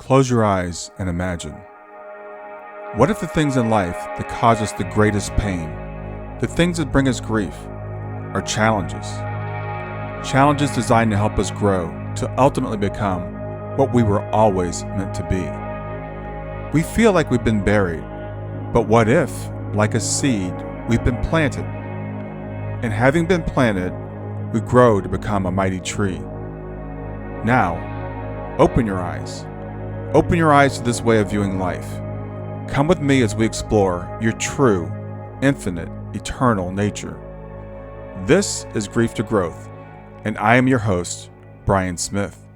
Close your eyes and imagine. What if the things in life that cause us the greatest pain, the things that bring us grief, are challenges? Challenges designed to help us grow, to ultimately become what we were always meant to be. We feel like we've been buried, but what if, like a seed, we've been planted? And having been planted, we grow to become a mighty tree. Now, open your eyes. Open your eyes to this way of viewing life. Come with me as we explore your true, infinite, eternal nature. This is Grief to Growth, and I am your host, Brian Smith.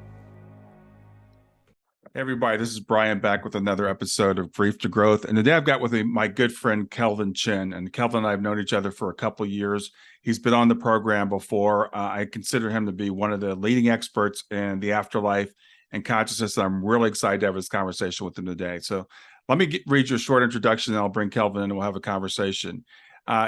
Hey everybody, this is Brian back with another episode of Grief to Growth. And today I've got with me my good friend Kelvin Chin. And Kelvin and I have known each other for a couple of years. He's been on the program before. I consider him to be one of the leading experts in the afterlife and consciousness. And I'm really excited to have this conversation with him today. So let me read you a short introduction, and I'll bring Kelvin in and we'll have a conversation.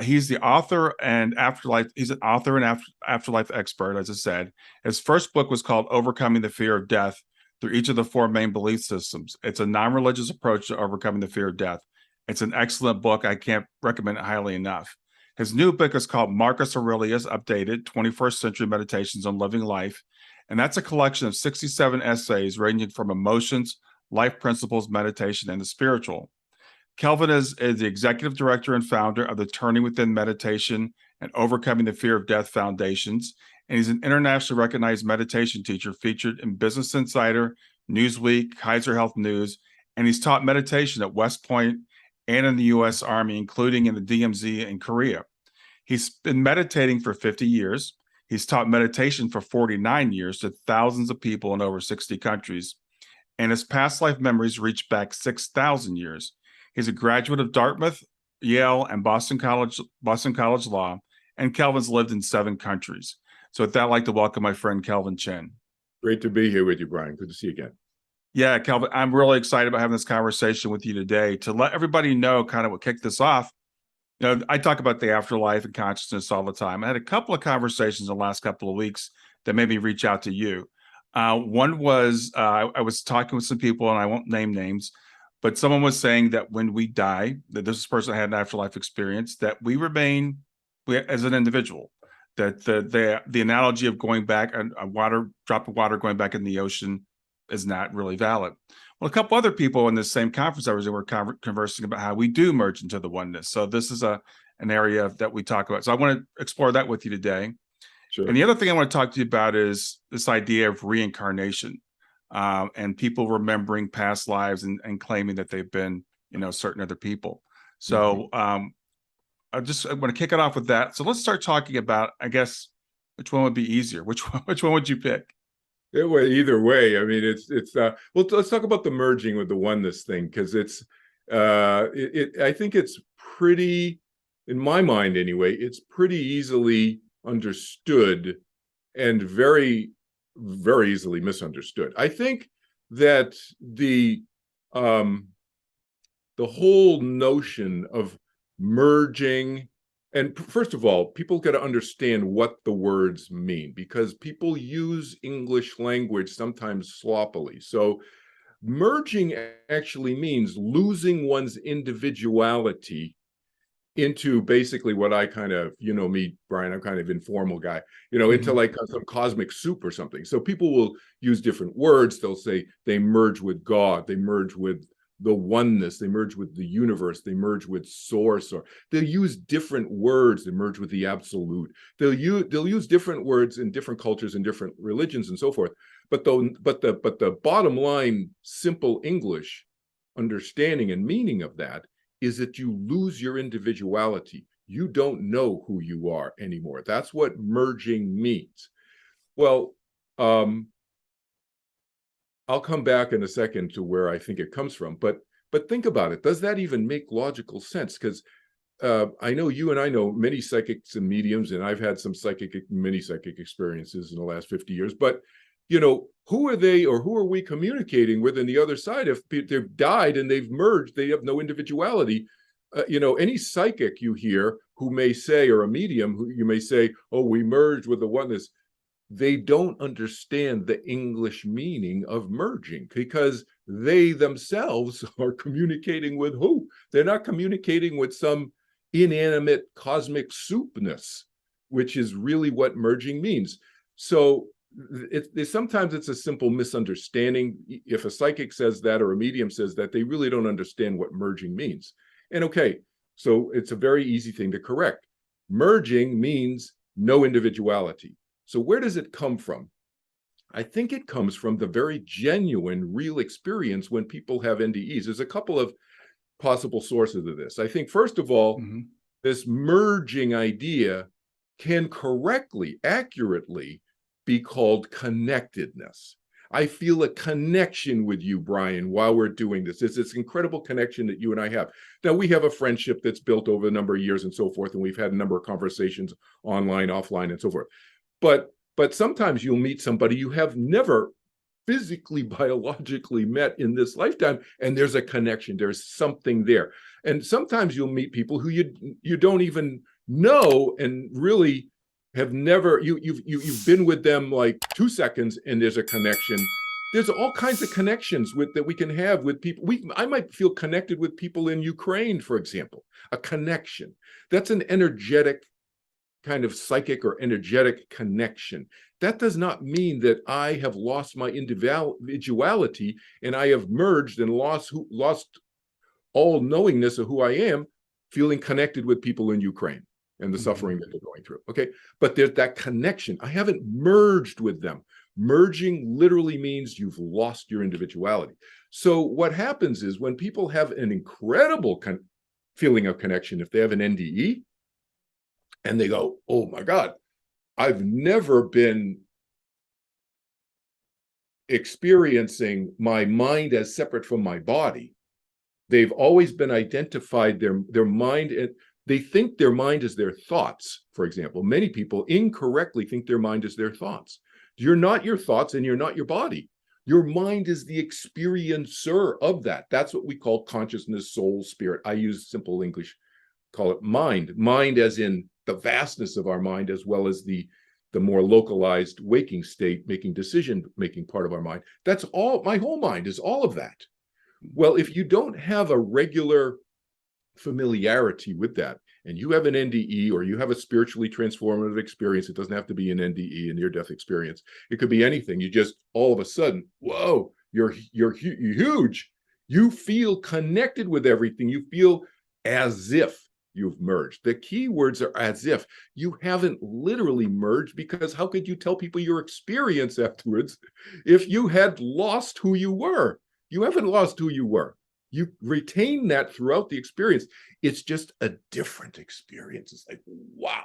He's the author and afterlife. He's an author and afterlife expert, as I said. His first book was called Overcoming the Fear of Death Through Each of the Four Main Belief Systems. It's a non-religious approach to overcoming the fear of death. It's an excellent book. I can't recommend it highly enough. His new book is called Marcus Aurelius Updated, 21st Century Meditations on Living Life. And that's a collection of 67 essays ranging from emotions, life principles, meditation, and the spiritual. Kelvin is the executive director and founder of the Turning Within Meditation and Overcoming the Fear of Death Foundations. And he's an internationally recognized meditation teacher featured in Business Insider, Newsweek, Kaiser Health News, and he's taught meditation at West Point and in the U.S. Army, including in the DMZ in Korea. He's been meditating for 50 years. He's taught meditation for 49 years to thousands of people in over 60 countries, and his past life memories reach back 6,000 years. He's a graduate of Dartmouth, Yale, and Boston College Law, and Kelvin's lived in 7 countries. So with that, I'd like to welcome my friend Kelvin Chin. Great to be here with you, Brian. Good to see you again. Yeah, Kelvin, I'm really excited about having this conversation with you today. To let everybody know kind of what kicked this off, I talk about the afterlife and consciousness all the time. I had a couple of conversations in the last couple of weeks that made me reach out to you. One was I was talking with some people, and I won't name names, but someone was saying that when we die, that this person had an afterlife experience, that we remain as an individual. That the analogy of going back, a drop of water going back in the ocean is not really valid. Well, a couple other people in this same conference I was in were conversing about how we do merge into the oneness. So this is an area that we talk about. So I want to explore that with you today. Sure. And the other thing I want to talk to you about is this idea of reincarnation, and people remembering past lives and claiming that they've been, certain other people. So I want to kick it off with that. So let's start talking about, I guess, which one would be easier? Which one would you pick? Either way, I mean, it's well, let's talk about the merging with the oneness thing, because I think it's pretty, in my mind anyway, it's pretty easily understood and very, very easily misunderstood. I think that the whole notion of merging, and first of all, people got to understand what the words mean, because people use English language sometimes sloppily. So merging actually means losing one's individuality into basically what I kind of, me, Brian, I'm kind of informal guy, into like some cosmic soup or something. So people will use different words. They'll say they merge with God, they merge with the oneness, they merge with the universe, they merge with source, or they'll use different words, they merge with the absolute. They'll use different words in different cultures and different religions and so forth. But the bottom line, simple English understanding and meaning of that is that you lose your individuality. You don't know who you are anymore. That's what merging means. Well, I'll come back in a second to where I think it comes from, but think about it. Does that even make logical sense? Because I know you and I know many psychics and mediums, and I've had some many psychic experiences in the last 50 years. But who are they, or who are we communicating with on the other side? If they've died and they've merged, they have no individuality. Any psychic you hear who may say, or a medium who you may say, "Oh, we merged with the oneness," they don't understand the English meaning of merging, because they themselves are communicating with who? They're not communicating with some inanimate cosmic soupness, which is really what merging means. So sometimes it's a simple misunderstanding. If a psychic says that or a medium says that, they really don't understand what merging means. And okay, so it's a very easy thing to correct. Merging means no individuality. So where does it come from? I think it comes from the very genuine, real experience when people have NDEs. There's a couple of possible sources of this. I think, first of all, this merging idea can correctly, accurately be called connectedness. I feel a connection with you, Brian, while we're doing this. It's this incredible connection that you and I have. Now, we have a friendship that's built over a number of years and so forth, and we've had a number of conversations online, offline, and so forth. But sometimes you'll meet somebody you have never physically, biologically met in this lifetime, and there's a connection. There's something there. And sometimes you'll meet people who you don't even know and really have never, you've been with them like 2 seconds and there's a connection. There's all kinds of connections that we can have with people. I might feel connected with people in Ukraine, for example, a connection. That's an energetic kind of psychic or energetic connection. That does not mean that I have lost my individuality and I have merged and lost all knowingness of who I am, feeling connected with people in Ukraine and the suffering that they're going through. Okay, but there's that connection. I haven't merged with them. Merging literally means you've lost your individuality. So what happens is when people have an incredible feeling of connection, if they have an NDE, and they go, oh my God, I've never been experiencing my mind as separate from my body. They've always been identified their mind, and they think their mind is their thoughts, for example. Many people incorrectly think their mind is their thoughts. You're not your thoughts and you're not your body. Your mind is the experiencer of that. That's what we call consciousness, soul, spirit. I use simple English, call it mind. Mind as in the vastness of our mind, as well as the more localized waking state, making decision-making part of our mind. That's all, my whole mind is all of that. Well, if you don't have a regular familiarity with that, and you have an NDE or you have a spiritually transformative experience, it doesn't have to be an NDE, a near-death experience. It could be anything. You just, all of a sudden, whoa, you're huge. You feel connected with everything. You feel as if you've merged. The key words are as if. You haven't literally merged, because how could you tell people your experience afterwards if you had lost who you were? You haven't lost who you were. You retain that throughout the experience. It's just a different experience. It's like, wow.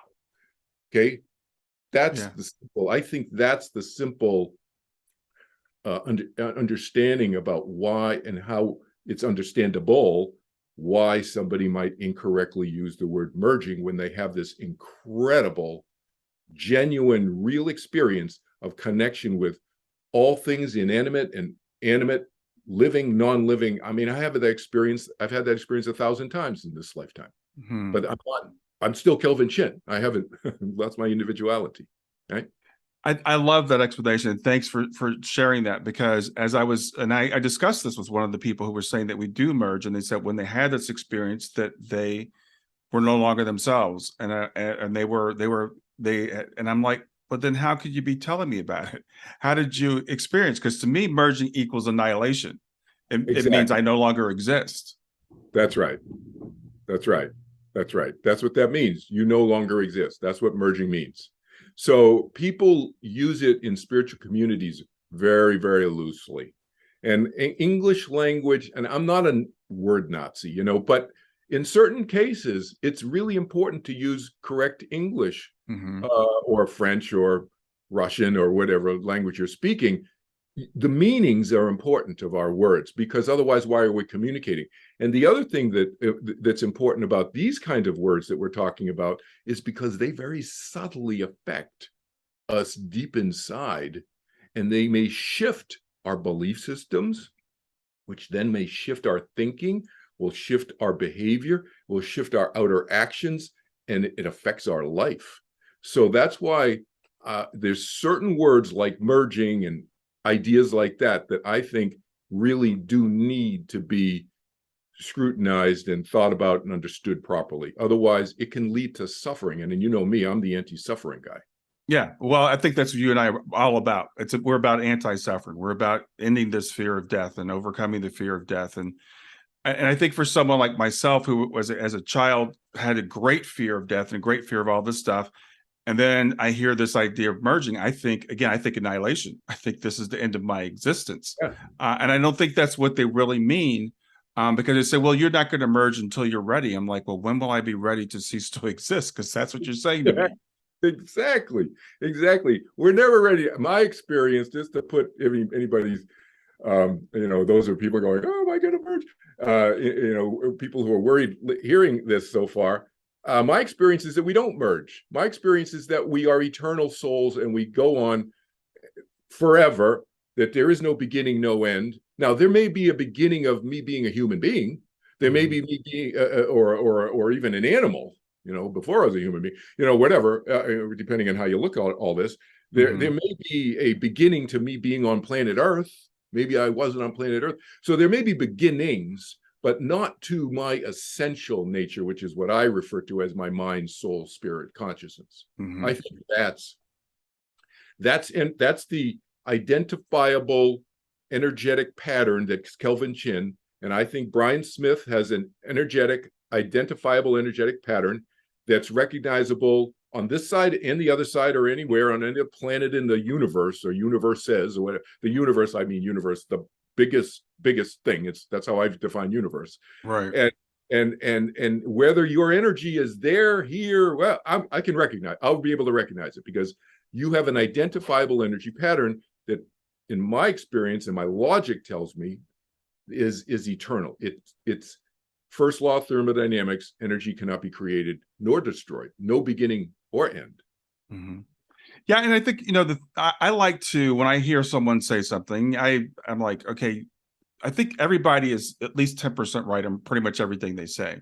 Okay. That's the simple, I think that's the simple understanding about why and how it's understandable why somebody might incorrectly use the word merging when they have this incredible, genuine, real experience of connection with all things inanimate and animate, living, non-living. I mean, I have that experience. I've had that experience 1,000 times in this lifetime, but I'm still Kelvin Chin. I haven't lost my individuality, right? I love that explanation. Thanks for sharing that, because as I discussed this with one of the people who were saying that we do merge, and they said when they had this experience that they were no longer themselves, and I'm like, but then how could you be telling me about it? How did you experience? Because to me, merging equals annihilation. It means I no longer exist. That's right. That's right. That's right. That's what that means. You no longer exist. That's what merging means. So people use it in spiritual communities very, very loosely. And English language, and I'm not a word Nazi, but in certain cases, it's really important to use correct English or French or Russian or whatever language you're speaking. The meanings are important of our words, because otherwise, why are we communicating? And the other thing that's important about these kind of words that we're talking about is because they very subtly affect us deep inside, and they may shift our belief systems, which then may shift our thinking, will shift our behavior, will shift our outer actions, and it affects our life. So that's why there's certain words like merging and ideas like that I think really do need to be scrutinized and thought about and understood properly. Otherwise, it can lead to suffering. And then, you know me, I'm the anti-suffering guy. Yeah, well, I think that's what you and I are all about. We're about anti-suffering. We're about ending this fear of death and overcoming the fear of death. And I think for someone like myself, who was as a child had a great fear of death and a great fear of all this stuff, and then I hear this idea of merging, I think annihilation. I think this is the end of my existence, Yeah. and I don't think that's what they really mean. Because they say, well, you're not going to merge until you're ready. I'm like, well, when will I be ready to cease to exist? Because that's what you're saying to me. Exactly. We're never ready. My experience, just to put anybody's, those are people going, oh, am I going to merge? People who are worried hearing this so far. My experience is that we don't merge. My experience is that we are eternal souls and we go on forever, that there is no beginning, no end. Now, there may be a beginning of me being a human being. There may be me being, or even an animal, before I was a human being, whatever, depending on how you look at all this. There may be a beginning to me being on planet Earth. Maybe I wasn't on planet Earth. So there may be beginnings, but not to my essential nature, which is what I refer to as my mind, soul, spirit, consciousness. I think that's the identifiable energetic pattern that Kelvin Chin, and I think Brian Smith has an identifiable energetic pattern that's recognizable on this side and the other side, or anywhere on any planet in the universe, or universes, or whatever. The universe, I mean universe, the biggest thing. That's how I've defined universe. Right. And whether your energy is there, here, well, I can recognize. I'll be able to recognize it because you have an identifiable energy pattern that, in my experience and my logic tells me, is eternal. It's first law of thermodynamics: energy cannot be created nor destroyed, no beginning or end. Yeah, and I think I like to, when I hear someone say something, I'm like, okay, I think everybody is at least 10% right on pretty much everything they say.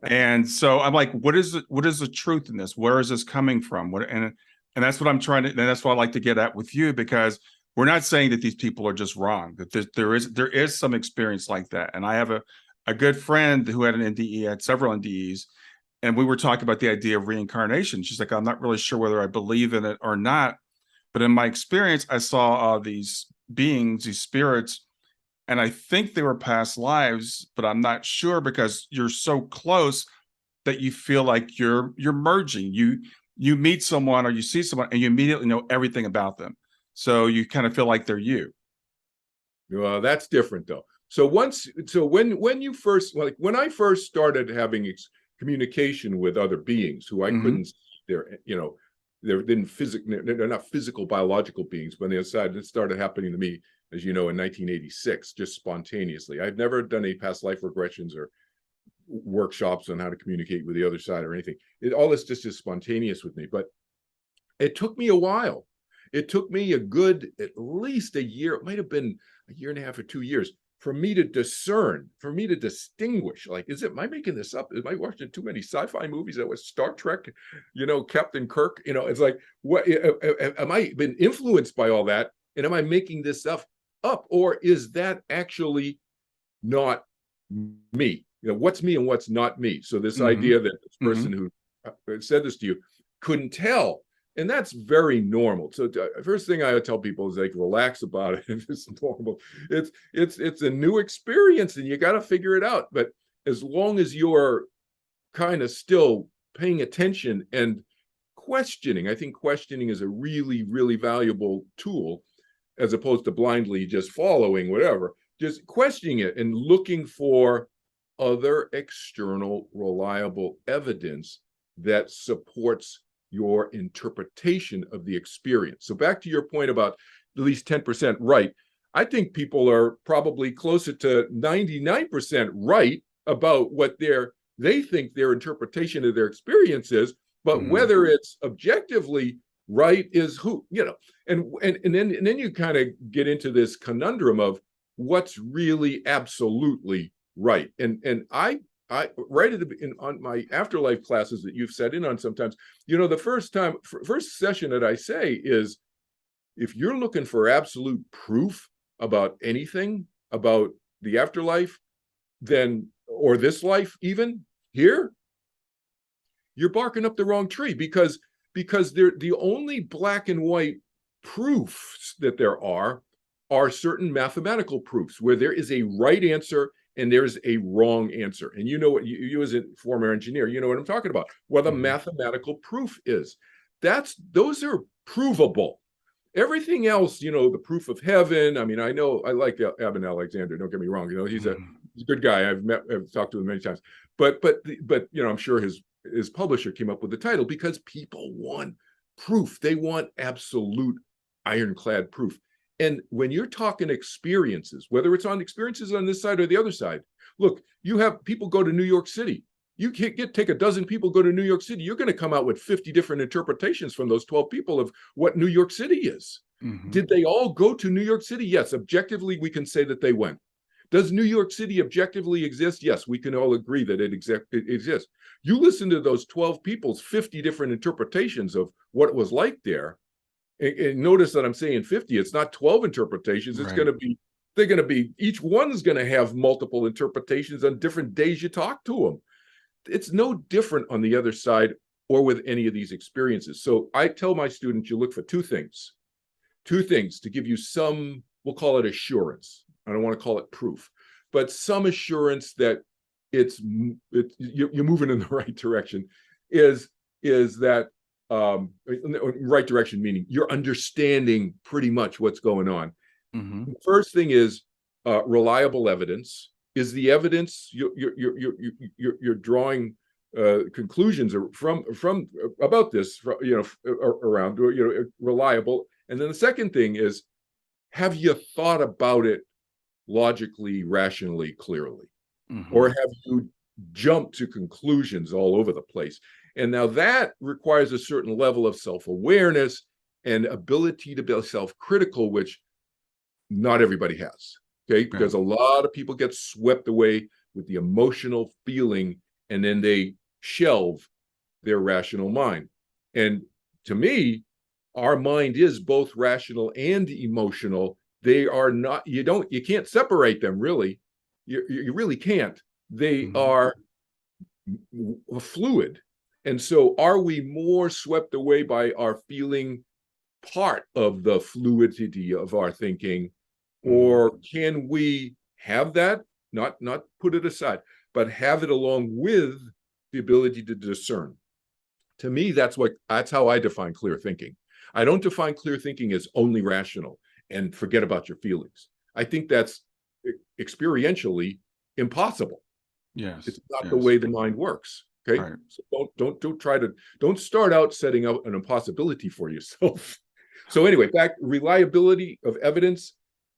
And so I'm like, what is the truth in this? Where is this coming from? And that's what I'm trying to, and that's what I like to get at with you, because we're not saying that these people are just wrong, that there is some experience like that. And I have a good friend who had an NDE, had several NDEs, and we were talking about the idea of reincarnation. She's like, I'm not really sure whether I believe in it or not, but in my experience, I saw these beings, these spirits, and I think they were past lives, but I'm not sure, because you're so close that you feel like you're merging. You meet someone or you see someone and you immediately know everything about them. So you kind of feel like they're you. Well, that's different though. So when you first, like when I first started having communication with other beings who I couldn't see, they're not physical biological beings, but on the other side, it started happening to me, as you know, in 1986, just spontaneously. I've never done any past life regressions or workshops on how to communicate with the other side or anything. All this just is spontaneous with me, but it took me a while. It took me a good, at least a year. It might have been a year and a half or 2 years for me to discern, for me to distinguish. Like, am I making this up? Am I watching too many sci-fi movies? That was Star Trek, Captain Kirk. It's like, what am I been influenced by all that? And am I making this stuff up, or is that actually not me? What's me and what's not me? So this idea that this person who said this to you couldn't tell. And that's very normal. So first thing I would tell people is, like, relax about it. It's normal. It's a new experience and you got to figure it out. But as long as you're kind of still paying attention and questioning, I think questioning is a really, really valuable tool, as opposed to blindly just following whatever, just questioning it and looking for other external reliable evidence that supports your interpretation of the experience. So back to your point about at least 10% right. I think people are probably closer to 99% right about what they think their interpretation of their experience is, but whether it's objectively right is and then you kind of get into this conundrum of what's really absolutely right. And I right on my afterlife classes that you've sat in on sometimes, the first session that I say is, if you're looking for absolute proof about anything, about the afterlife, then, or this life even here, you're barking up the wrong tree, because they're the only black and white proofs that there are certain mathematical proofs where there is a right answer and there's a wrong answer. And you know what, you as a former engineer, you know what I'm talking about, what a mathematical proof is. Those are provable. Everything else, the proof of heaven. I mean, I know I like Eben Alexander. Don't get me wrong. He's a good guy. I've talked to him many times. But I'm sure his publisher came up with the title because people want proof. They want absolute ironclad proof. And when you're talking experiences, whether it's on experiences on this side or the other side, look, you have people go to New York City. You take a dozen people go to New York City, you're going to come out with 50 different interpretations from those 12 people of what New York City is. Did they all go to New York City? Yes, objectively, we can say that they went. Does New York City objectively exist? Yes, we can all agree that it exists. You listen to those 12 people's 50 different interpretations of what it was like there, and notice that I'm saying 50. It's not 12 interpretations. It's going to be, they're going to be, each one's going to have multiple interpretations on different days you talk to them. It's no different on the other side or with any of these experiences. So I tell my students, you look for two things to give you some, we'll call it assurance. I don't want to call it proof, but some assurance that you're moving in the right direction is that right direction, meaning you're understanding pretty much what's going on. The first thing is reliable evidence. Is the evidence you're drawing conclusions from about this, around, reliable? And then the second thing is, have you thought about it logically, rationally, clearly, or have you jumped to conclusions all over the place? And now that requires a certain level of self-awareness and ability to be self-critical, which not everybody has. Okay, because a lot of people get swept away with the emotional feeling, and then they shelve their rational mind. And to me, our mind is both rational and emotional. They are not, you can't separate them, really. You really can't. They are fluid. And so are we more swept away by our feeling part of the fluidity of our thinking? Or can we have that, not put it aside, but have it along with the ability to discern? To me, that's how I define clear thinking. I don't define clear thinking as only rational and forget about your feelings. I think that's experientially impossible. Yes, it's not the way the mind works. Okay, so don't start out setting out an impossibility for yourself. So anyway, back reliability of evidence.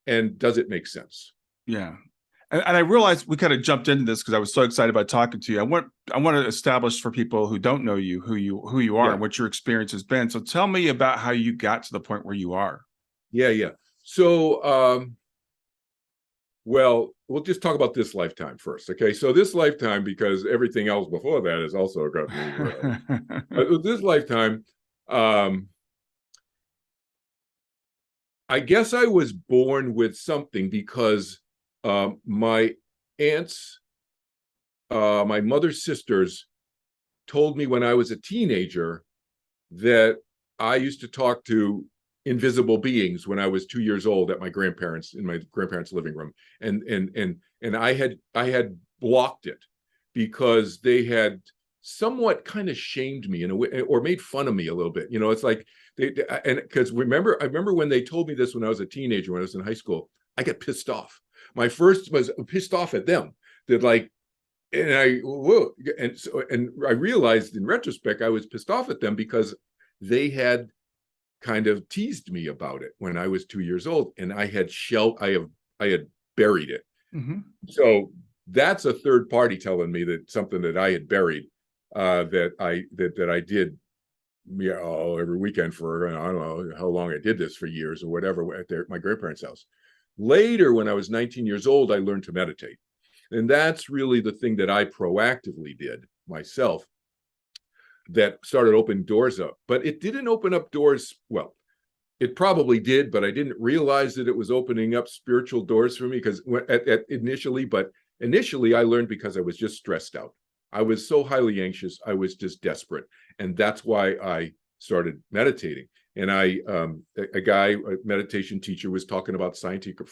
And does it make sense? Yeah. And I realized we kind of jumped into this because I was so excited about talking to you. I want to establish for people who don't know you, who you are and what your experience has been. So tell me about how you got to the point where you are. Yeah. So, well, we'll just talk about this lifetime first. Okay. So this lifetime, because everything else before that has also got me. This lifetime, I guess I was born with something because my aunts, my mother's sisters, told me when I was a teenager that I used to talk to invisible beings when I was 2 years old at my grandparents' living room, and I had blocked it because they had somewhat kind of shamed me in a way, or made fun of me a little bit. It's like and because I remember when they told me this when I was a teenager, when I was in high school, I got pissed off. My first was pissed off at them that and I realized in retrospect I was pissed off at them because they had kind of teased me about it when I was 2 years old, and I had buried it. So that's a third party telling me that something that I had buried, that I did every weekend for, I don't know how long I did this, for years or whatever, at my grandparents' house. Later, when I was 19 years old, I learned to meditate. And that's really the thing that I proactively did myself that started opening doors up. But it didn't open up doors, well, It probably did, but I didn't realize that it was opening up spiritual doors for me because initially I learned because I was just stressed out. I was so highly anxious. I was just desperate. And that's why I started meditating. And a meditation teacher was talking about scientific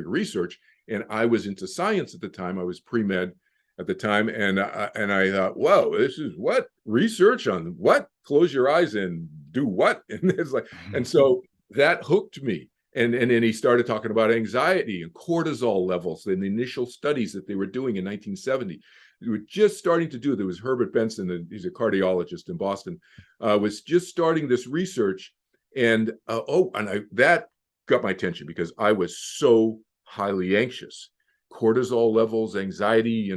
research, and I was into science at the time. I was pre-med at the time, and I thought, whoa, this is what research on what? Close your eyes and do what? And it's like, and so that hooked me. And then he started talking about anxiety and cortisol levels in the initial studies that they were doing in 1970. We were just starting to do. There was Herbert Benson, he's a cardiologist in Boston, was just starting this research, and that got my attention because I was so highly anxious. Cortisol levels, anxiety,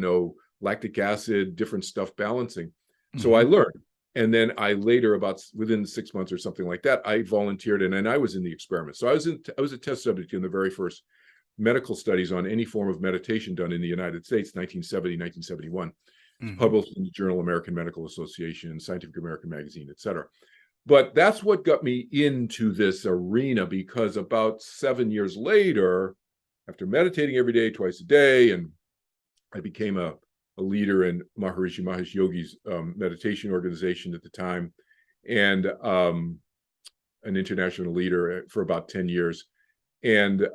lactic acid, different stuff balancing. So I learned. And then I later, about within 6 months or something like that, I volunteered, and I was in the experiment. So I was a test subject in the very first medical studies on any form of meditation done in the United States, 1970, 1971. It's published in the Journal American Medical Association, Scientific American Magazine, et cetera. But that's what got me into this arena, because about 7 years later, after meditating every day, twice a day, and I became a leader in Maharishi Mahesh Yogi's meditation organization at the time, and an international leader for about 10 years. And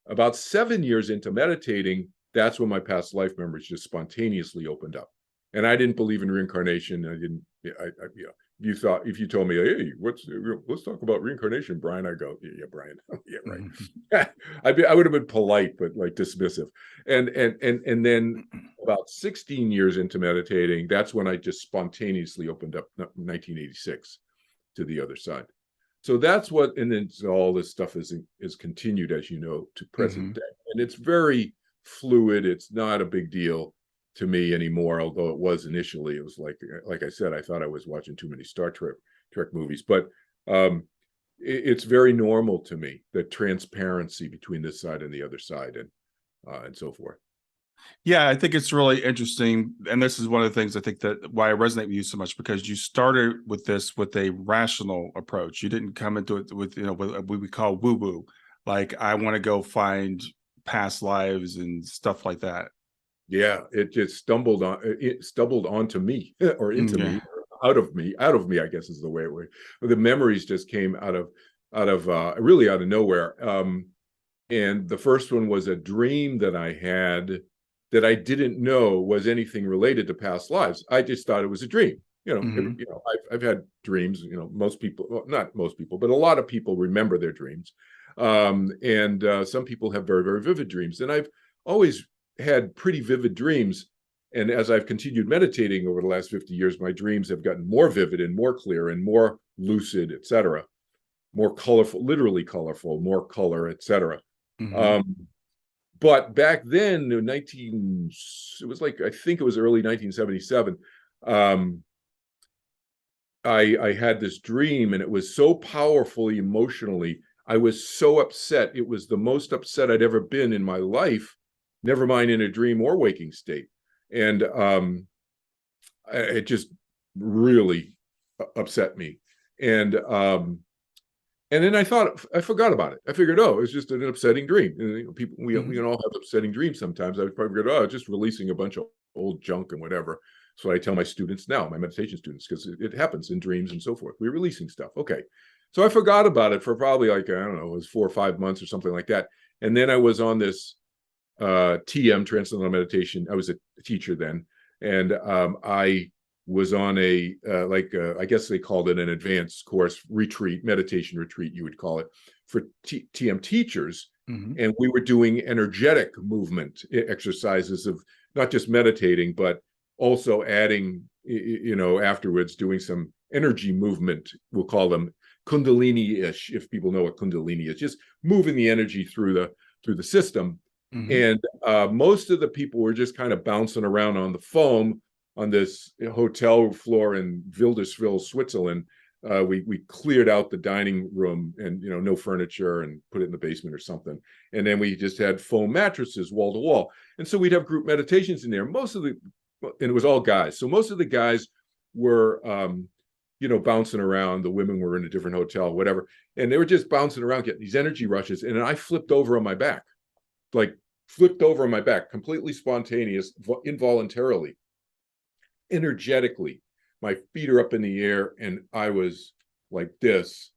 about 7 years into meditating, that's when my past life memories just spontaneously opened up. And I didn't believe in reincarnation. If you told me, hey, let's talk about reincarnation, Brian, I go, yeah, Brian, yeah, right. I would have been polite, but like dismissive. And then about 16 years into meditating, that's when I just spontaneously opened up 1986 to the other side. So that's what, and then all this stuff is continued, as you know, to present day. And it's very fluid. It's not a big deal to me anymore, although it was initially. It was like I said, I thought I was watching too many Star Trek movies, but it's very normal to me, the transparency between this side and the other side, and so forth. Yeah, I think it's really interesting. And this is one of the things I think that why I resonate with you so much, because you started with this with a rational approach. You didn't come into it with, what we call woo-woo. Like, I want to go find past lives and stuff like that. Yeah, it just stumbled onto me or into me, or out of me, I guess is the way it would. The memories just came out of really out of nowhere. And the first one was a dream that I had that I didn't know was anything related to past lives. I just thought it was a dream. I've had dreams. Most people, well, not most people, but a lot of people remember their dreams. And some people have very, very vivid dreams. And I've always had pretty vivid dreams. And as I've continued meditating over the last 50 years, my dreams have gotten more vivid and more clear and more lucid, et cetera, more colorful, literally colorful, more color, et cetera. But back then, it was like, I think it was early 1977, I had this dream, and it was so powerfully emotionally. I was so upset. It was the most upset I'd ever been in my life, never mind in a dream or waking state. And it just really upset me. And then I forgot about it. I figured, oh, it's just an upsetting dream. We can all have upsetting dreams sometimes. I probably figured, oh, just releasing a bunch of old junk and whatever. So I tell my students now, my meditation students, because it happens in dreams and so forth. We're releasing stuff. Okay. So I forgot about it for probably like, I don't know, it was 4 or 5 months or something like that. And then I was on this TM, Transcendental Meditation. I was a teacher then. And I was on I guess they called it an advanced course retreat, meditation retreat, you would call it, for TM teachers. And we were doing energetic movement exercises of not just meditating, but also adding, afterwards doing some energy movement. We'll call them Kundalini-ish, if people know what Kundalini is, just moving the energy through the system. And most of the people were just kind of bouncing around on the foam on this hotel floor in Wilderswil, Switzerland. We cleared out the dining room and, no furniture, and put it in the basement or something. And then we just had foam mattresses wall to wall. And so we'd have group meditations in there. And it was all guys. So most of the guys were bouncing around. The women were in a different hotel, whatever. And they were just bouncing around, getting these energy rushes. And I flipped over on my back, completely spontaneous, involuntarily, energetically. My feet are up in the air, and I was like this,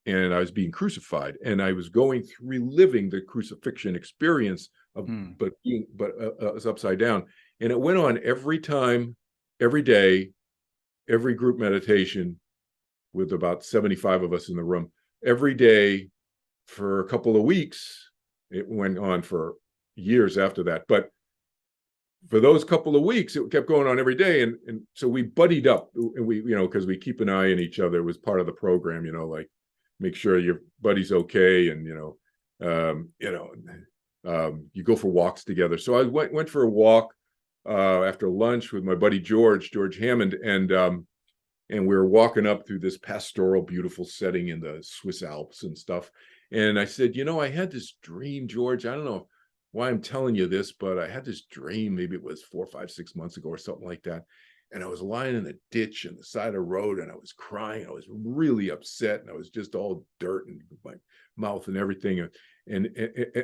and I was being crucified, and I was reliving the crucifixion experience of, but it was upside down. And it went on every time, every day, every group meditation, with about 75 of us in the room, every day for a couple of weeks. It went on for years after that. But for those couple of weeks, it kept going on every day. And so we buddied up, and we, because we keep an eye on each other. It was part of the program, like make sure your buddy's okay. And, you go for walks together. So I went for a walk after lunch with my buddy, George Hammond. And we were walking up through this pastoral, beautiful setting in the Swiss Alps and stuff. And I said, I had this dream, George. I don't know why I'm telling you this, but I had this dream. Maybe it was 4, 5, 6 months ago or something like that. And I was lying in a ditch on the side of the road, and I was crying. I was really upset, and I was just all dirt in my mouth and everything. And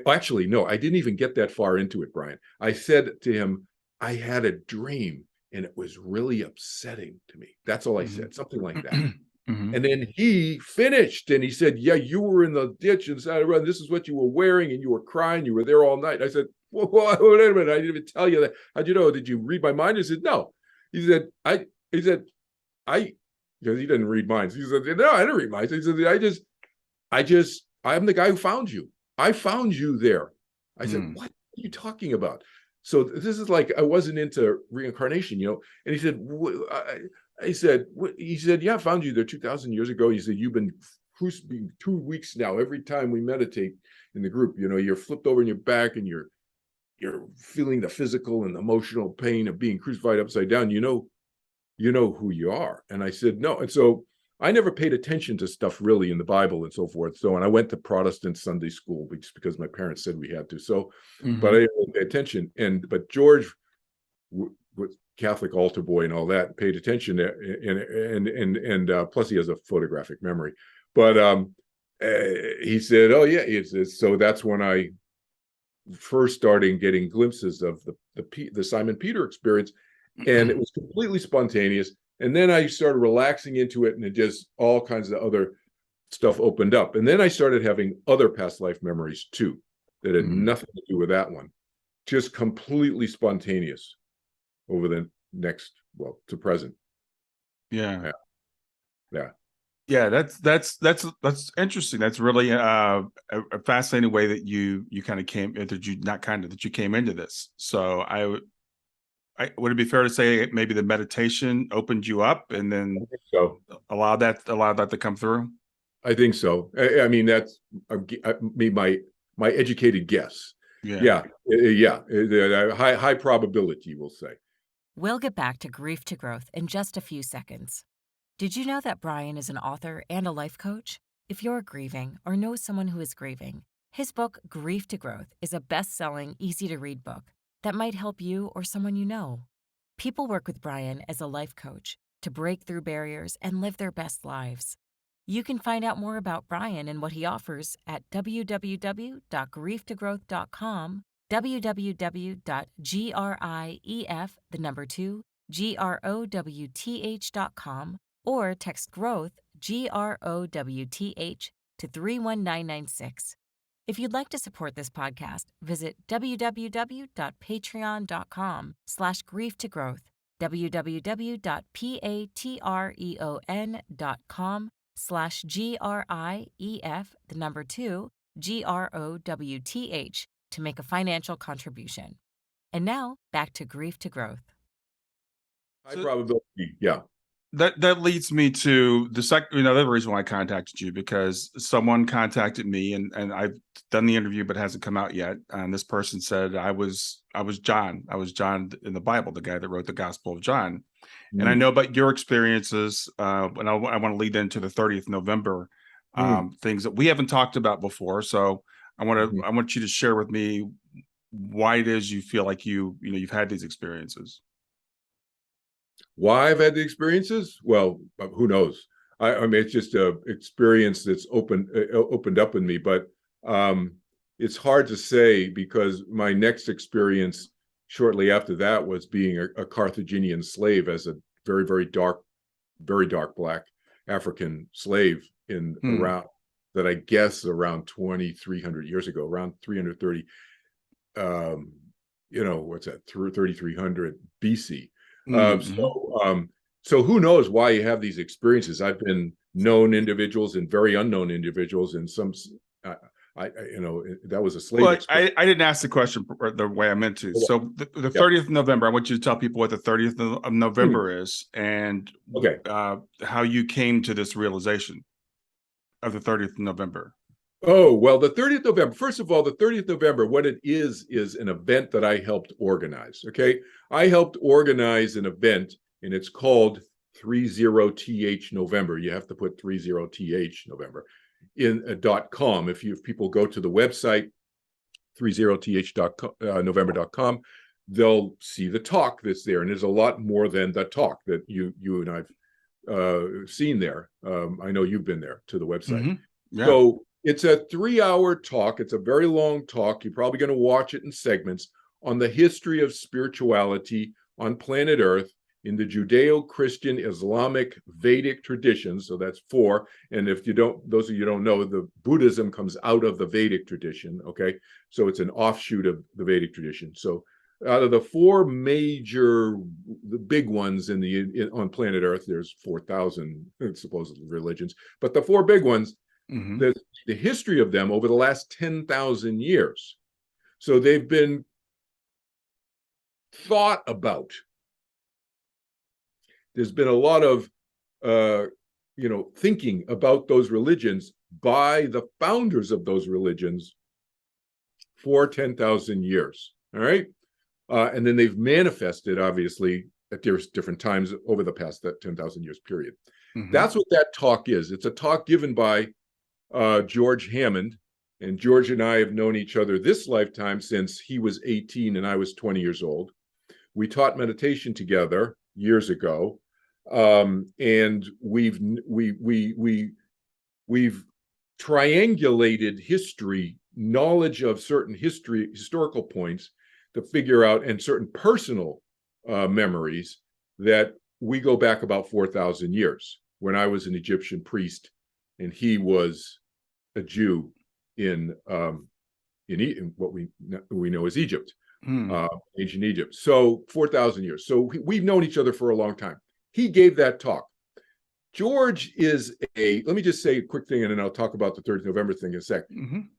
actually, no, I didn't even get that far into it, Brian. I said to him, I had a dream, and it was really upsetting to me. That's all I said, something like that. And then he finished, and he said, yeah, you were in the ditch inside the road. This is what you were wearing, and you were crying. You were there all night. I said, wait a minute. I didn't even tell you that. How'd you know? Did you read my mind? He said, no. He said, because he didn't read minds. He said, no, I didn't read minds. He said, I'm the guy who found you. I found you there. I said, what are you talking about? So this is like, I wasn't into reincarnation, and he said, yeah, I found you there 2,000 years ago. He said, you've been 2 weeks now. Every time we meditate in the group, you're flipped over in your back, and you're feeling the physical and emotional pain of being crucified upside down. You know who you are. And I said, no. And so I never paid attention to stuff really in the Bible and so forth. So, and I went to Protestant Sunday school just because my parents said we had to. So, but I didn't pay attention. But George was Catholic altar boy and all that, paid attention, and plus he has a photographic memory. But he said, oh yeah, so that's when I first started getting glimpses of the Simon Peter experience, and it was completely spontaneous. And then I started relaxing into it, and it just all kinds of other stuff opened up. And then I started having other past life memories too that had nothing to do with that one, just completely spontaneous over the next, to present. Yeah. That's interesting. That's really a fascinating way that you kind of came that you came into this. So would it be fair to say maybe the meditation opened you up and then allowed that to come through? I think so. I mean, that's my educated guess. Yeah. High probability, we'll say. We'll get back to Grief to Growth in just a few seconds. Did you know that Brian is an author and a life coach? If you're grieving or know someone who is grieving, his book, Grief to Growth, is a best-selling, easy-to-read book that might help you or someone you know. People work with Brian as a life coach to break through barriers and live their best lives. You can find out more about Brian and what he offers at www.grieftogrowth.com, www.grief2growth.com, or text GROWTH, GROWTH, to 31996. If you'd like to support this podcast, visit www.patreon.com/grieftogrowth, www.patreon.com/GRIEF2GROWTH to make a financial contribution. And now back to Grief to Growth. High probability, yeah. That leads me to the second, the reason why I contacted you, because someone contacted me and I've done the interview, but hasn't come out yet. And this person said, I was John in the Bible, the guy that wrote the Gospel of John. And I know about your experiences. And I want to lead into the 30th November things that we haven't talked about before. So I want you to share with me why it is you feel like you've had these experiences. Why I've had the experiences? Well, who knows? I mean, it's just a experience that's opened up in me. But it's hard to say, because my next experience shortly after that was being a Carthaginian slave as a very, very dark black African slave in around, that I guess around 2,300 years ago, around 330, what's that, 3,300 BC. So who knows why you have these experiences? I've been known individuals and very unknown individuals, and some, that was a slave. Well, I didn't ask the question the way I meant to. So the 30th of November, I want you to tell people what the 30th of November is, and how you came to this realization of the 30th of November. Oh, well, the 30th of November, first of all, the 30th of November, what it is an event that I helped organize, okay? I helped organize an event, and it's called 30th November. You have to put 30th November in .com. If people go to the website, 30th.november.com, they'll see the talk that's there, and there's a lot more than the talk that you and I've seen there. I know you've been there to the website. So it's a 3-hour talk. It's a very long talk. You're probably going to watch it in segments, on the history of spirituality on planet Earth in the Judeo-Christian, Islamic, Vedic traditions. So that's 4. And if you don't, those of you who don't know, the Buddhism comes out of the Vedic tradition. Okay, so it's an offshoot of the Vedic tradition. So out of the 4 major, the big ones on planet Earth, there's 4,000 supposedly religions, but the 4 big ones, the history of them over the last 10,000 years. So they've been thought about. There's been a lot of, thinking about those religions by the founders of those religions for 10,000 years. All right. And then they've manifested, obviously, at different times over the past that 10,000 years period. That's what that talk is. It's a talk given by George Hammond, and George and I have known each other this lifetime since he was 18 and I was 20 years old. We taught meditation together years ago, and we've triangulated history, knowledge of certain historical points to figure out, and certain personal memories, that we go back about 4,000 years, when I was an Egyptian priest and he was a Jew in what we know as Egypt, ancient Egypt. So 4,000 years. So we've known each other for a long time. He gave that talk. George is let me just say a quick thing, and then I'll talk about the 3rd of November thing in a sec.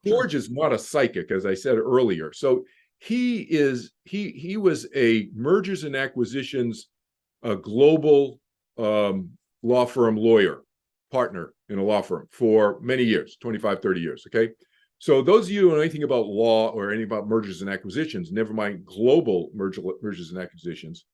George is not a psychic, as I said earlier. So he was a mergers and acquisitions, a global law firm lawyer, partner in a law firm for many years, 25, 30 years, okay? So those of you who know anything about law or anything about mergers and acquisitions, never mind global mergers and acquisitions,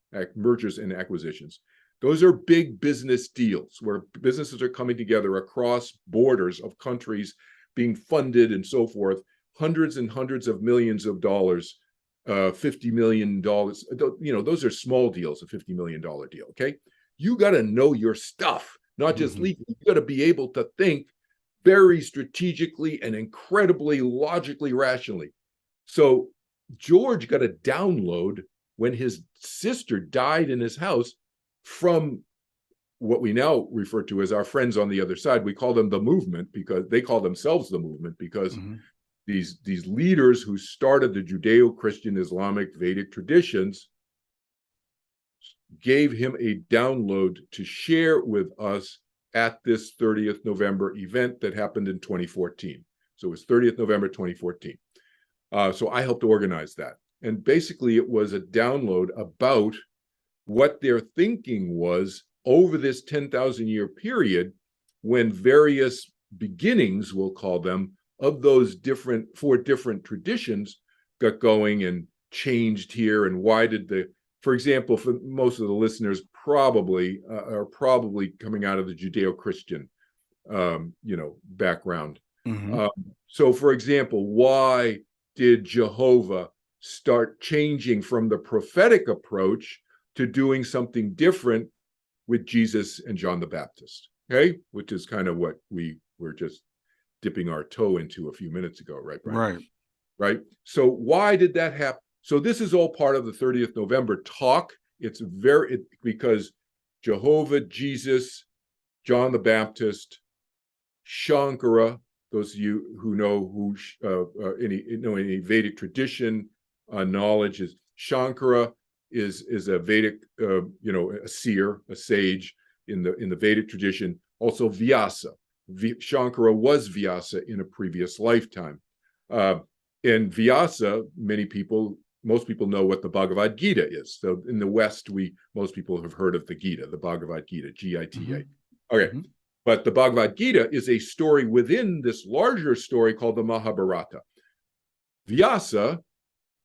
those are big business deals where businesses are coming together across borders of countries, being funded and so forth, hundreds and hundreds of millions of dollars, $50 million. Those are small deals, a $50 million deal, okay? You got to know your stuff. Not just legally, you got to be able to think very strategically and incredibly logically, rationally. So George got a download when his sister died in his house from what we now refer to as our friends on the other side. We call them the movement, because they call themselves the movement, because these leaders who started the Judeo-Christian, Islamic, Vedic traditions gave him a download to share with us at this 30th November event that happened in 2014. So it was 30th November 2014. So I helped organize that. And basically it was a download about what their thinking was over this 10,000 year period, when various beginnings, we'll call them, of those 4 different traditions got going and changed here. And why did for example, for most of the listeners are probably coming out of the Judeo-Christian, background. So for example, why did Jehovah start changing from the prophetic approach to doing something different with Jesus and John the Baptist, okay? Which is kind of what we were just dipping our toe into a few minutes ago, right, Brian? Right. Right. So why did that happen? So this is all part of the 30th November talk. It's because Jehovah, Jesus, John the Baptist, Shankara, those of you who know any Vedic tradition knowledge, is Shankara is a Vedic a seer, a sage in the Vedic tradition. Also Vyasa. Shankara was Vyasa in a previous lifetime. And Vyasa, most people know what the Bhagavad Gita is. So in the West, most people have heard of the Gita, the Bhagavad Gita, Gita. Mm-hmm. Okay. Mm-hmm. But the Bhagavad Gita is a story within this larger story called the Mahabharata. Vyasa,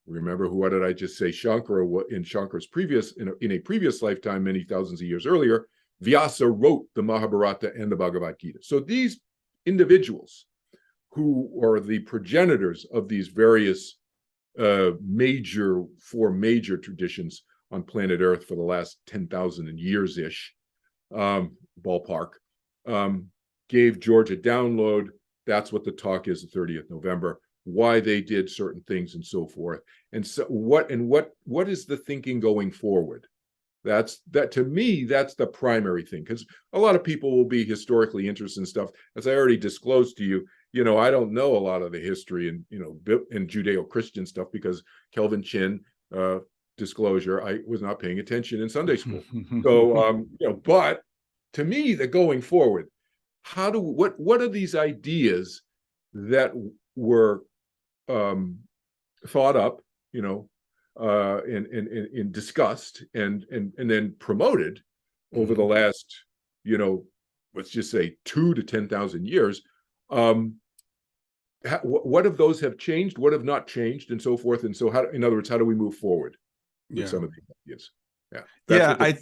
remember what did I just say? Shankara, in Shankara's in a previous lifetime, many thousands of years earlier, Vyasa wrote the Mahabharata and the Bhagavad Gita. So these individuals who are the progenitors of these various four major traditions on planet Earth for the last 10,000 years-ish, ballpark, gave George a download. That's what the talk is, the 30th November, why they did certain things and so forth. And so what is the thinking going forward? To me, that's the primary thing, because a lot of people will be historically interested in stuff. As I already disclosed to you, I don't know a lot of the history and Judeo-Christian stuff because Kelvin Chin, disclosure, I was not paying attention in Sunday school. So, but to me, the going forward, what are these ideas that were thought up, and discussed and then promoted over the last, let's just say 2 to 10,000 years. What of those have changed? What have not changed, and so forth? And so, in other words, how do we move forward with some of these ideas? Yeah, that's what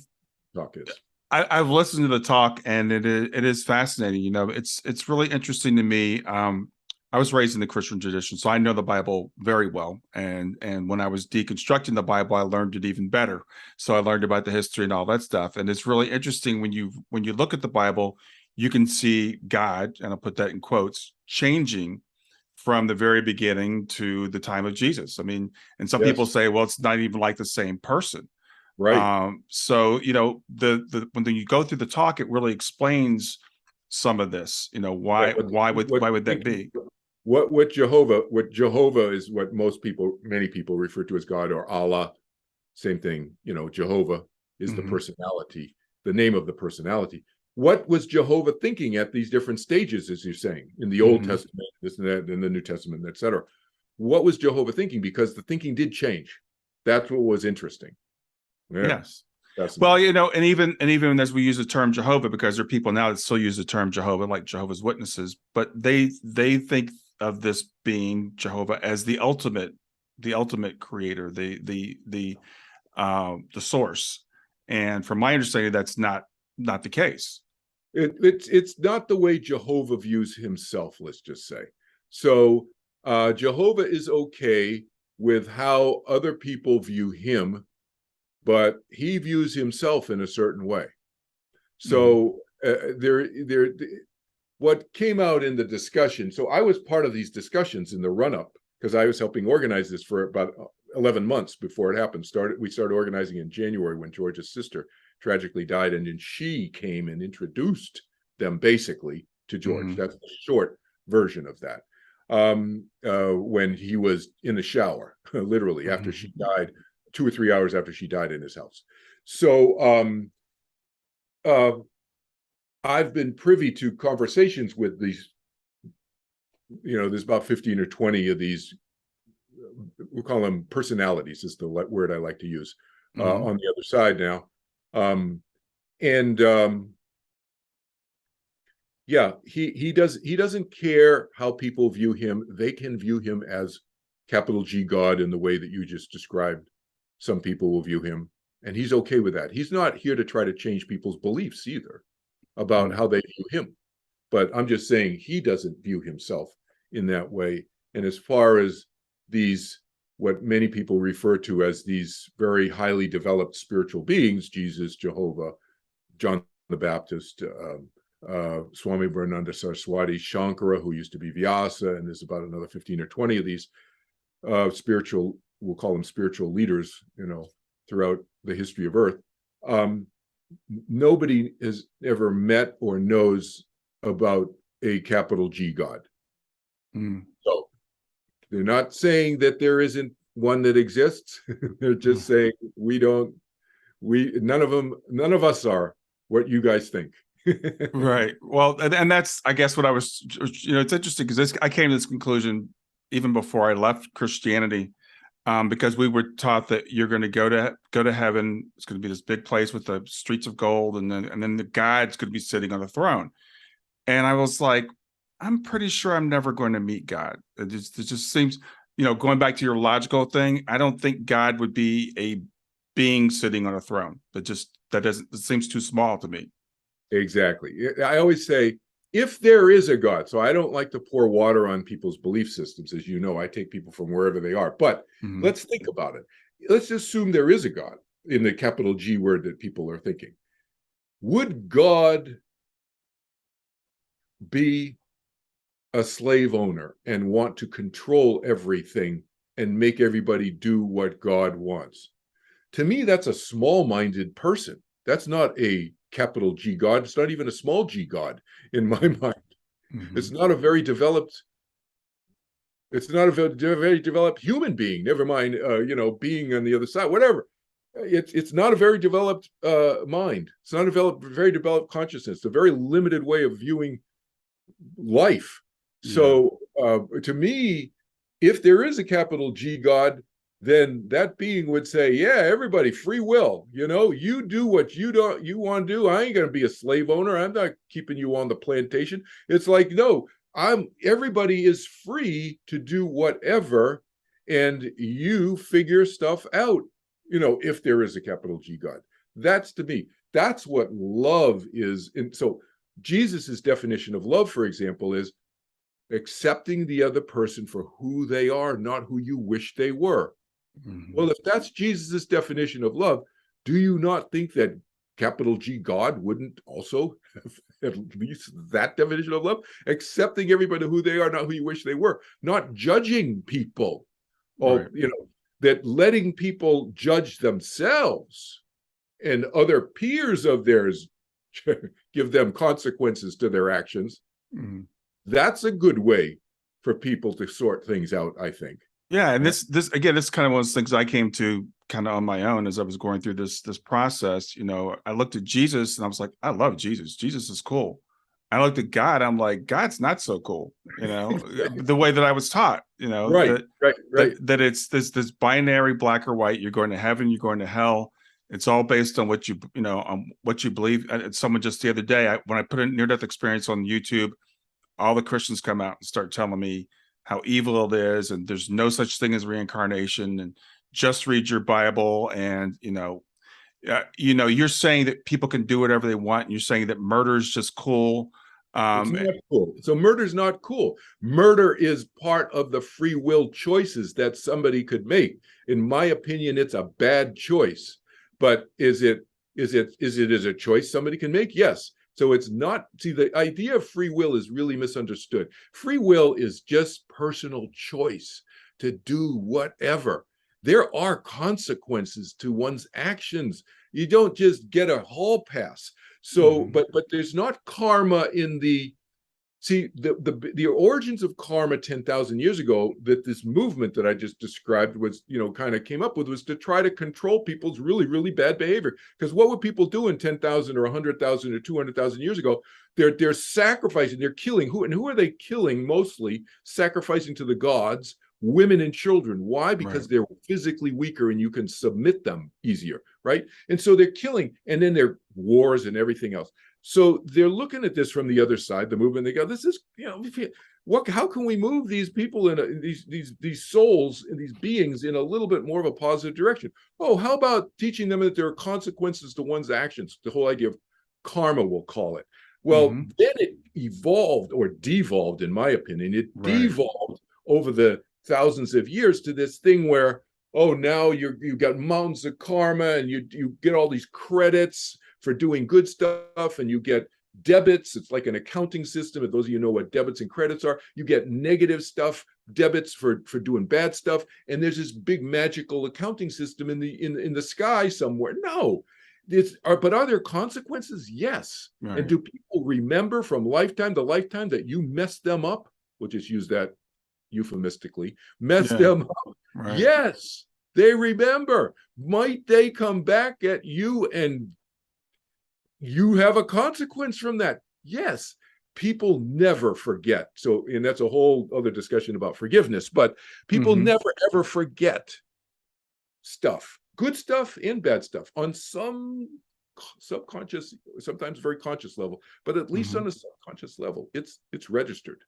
the talk is. I've listened to the talk, and it is fascinating. It's really interesting to me. I was raised in the Christian tradition, so I know the Bible very well. And when I was deconstructing the Bible, I learned it even better. So I learned about the history and all that stuff. And it's really interesting when you look at the Bible, you can see God, and I'll put that in quotes, changing from the very beginning to the time of Jesus. I mean, and some people say, well, it's not even like the same person. Right. So, when you go through the talk, it really explains some of this, why would that be? What Jehovah is what many people refer to as God or Allah. Same thing, Jehovah is the personality, the name of the personality. What was Jehovah thinking at these different stages, as you're saying, in the Old Testament, this and that, in the New Testament, etc.? What was Jehovah thinking? Because the thinking did change. That's what was interesting. Yeah. Yes. Well, and even as we use the term Jehovah, because there are people now that still use the term Jehovah, like Jehovah's Witnesses, but they think of this being Jehovah as the ultimate creator, the source. And from my understanding, that's not the case. It's not the way Jehovah views himself, let's just say. So Jehovah is okay with how other people view him, but he views himself in a certain way. So what came out in the discussion, so I was part of these discussions in the run-up, because I was helping organize this for about 11 months before it happened. We started organizing in January when George's sister tragically died, and then she came and introduced them basically to George. That's the short version of that. When he was in the shower, literally, after she died, 2 or 3 hours after she died in his house. So I've been privy to conversations with these, there's about 15 or 20 of these, we'll call them personalities is the word I like to use, on the other side now. He doesn't care how people view him. They can view him as capital G God in the way that you just described. Some people will view him, and he's okay with that. He's not here to try to change people's beliefs either about how they view him. But I'm just saying he doesn't view himself in that way. And as far as these, what many people refer to as these very highly developed spiritual beings, Jesus, Jehovah, John the Baptist, Swami Bernanda Saraswati, Shankara, who used to be Vyasa, and there's about another 15 or 20 of these spiritual, we'll call them spiritual leaders, throughout the history of Earth. Nobody has ever met or knows about a capital G God. So they're not saying that there isn't one that exists. They're just saying none of us are what you guys think. Right. Well, and that's, I guess, what I was, it's interesting because I came to this conclusion even before I left Christianity, because we were taught that you're going to go to heaven. It's going to be this big place with the streets of gold, and then the God's going to be sitting on the throne. And I was like, I'm pretty sure I'm never going to meet God. It just seems, going back to your logical thing, I don't think God would be a being sitting on a throne. It seems too small to me. Exactly. I always say, if there is a God, so I don't like to pour water on people's belief systems. As you know, I take people from wherever they are. But let's think about it. Let's assume there is a God in the capital G word that people are thinking. Would God be a slave owner and want to control everything and make everybody do what God wants? To me, that's a small-minded person. That's not a capital G God. It's not even a small G God in my mind. It's not a very developed human being. Never mind, being on the other side, whatever. It's not a very developed mind. It's not a very developed consciousness. It's a very limited way of viewing life. So to me, if there is a capital G God, then that being would say, yeah, everybody, free will, you do what you want to do. I ain't going to be a slave owner. I'm not keeping you on the plantation. It's like, no, everybody is free to do whatever, and you figure stuff out, if there is a capital G God. That's, to me, that's what love is. And so Jesus's definition of love, for example, is accepting the other person for who they are, not who you wish they were. Well, if that's Jesus's definition of love, do you not think that capital G God wouldn't also have at least that definition of love? Accepting everybody who they are, not who you wish they were, not judging people, or that letting people judge themselves and other peers of theirs give them consequences to their actions. That's a good way for people to sort things out, I think. Yeah, and this again, this is kind of one of those things I came to kind of on my own as I was going through this process. I looked at Jesus and I was like, I love Jesus. Jesus is cool. I looked at God, I'm like, God's not so cool. The way that I was taught. Right. That it's this binary black or white. You're going to heaven, you're going to hell. It's all based on what you believe. And someone just the other day, when I put a near-death experience on YouTube, all the Christians come out and start telling me how evil it is, and there's no such thing as reincarnation, and just read your Bible. And you're saying that people can do whatever they want, and you're saying that murder is just cool. It's not cool. So murder's not cool. Murder is part of the free will choices that somebody could make. In my opinion, it's a bad choice. But is it a choice somebody can make? Yes. So it's not, the idea of free will is really misunderstood. Free will is just personal choice to do whatever. There are consequences to one's actions. You don't just get a hall pass. So, but there's not karma in the origins of karma 10,000 years ago, that this movement that I just described was, kind of came up with, was to try to control people's really, really bad behavior. Because what would people do in 10,000 or 100,000 or 200,000 years ago? They're sacrificing, they're killing. Who are they killing? Mostly sacrificing to the gods, women and children. Why? Because they're physically weaker and you can submit them easier, right? And so they're killing, and then there are wars and everything else. So they're looking at this from the other side, the movement. They go, this is, how can we move these people in these souls and these beings in a little bit more of a positive direction? Oh, how about teaching them that there are consequences to one's actions? The whole idea of karma, we'll call it. Well, then it evolved, or devolved, in my opinion. It devolved over the thousands of years to this thing where, oh, now you've got mountains of karma, and you get all these credits for doing good stuff, and you get debits. It's like an accounting system. And those of you know what debits and credits are, you get negative stuff, debits for doing bad stuff. And there's this big magical accounting system in the sky somewhere. No, but are there consequences? Yes. Right. And do people remember from lifetime to lifetime that you messed them up? We'll just use that euphemistically. Messed them up. Right. Yes, they remember. Might they come back at you and you have a consequence from that? Yes. People never forget. So, and that's a whole other discussion about forgiveness, but people never ever forget stuff, good stuff and bad stuff, on some subconscious, sometimes very conscious level, but at least on a subconscious level, it's registered.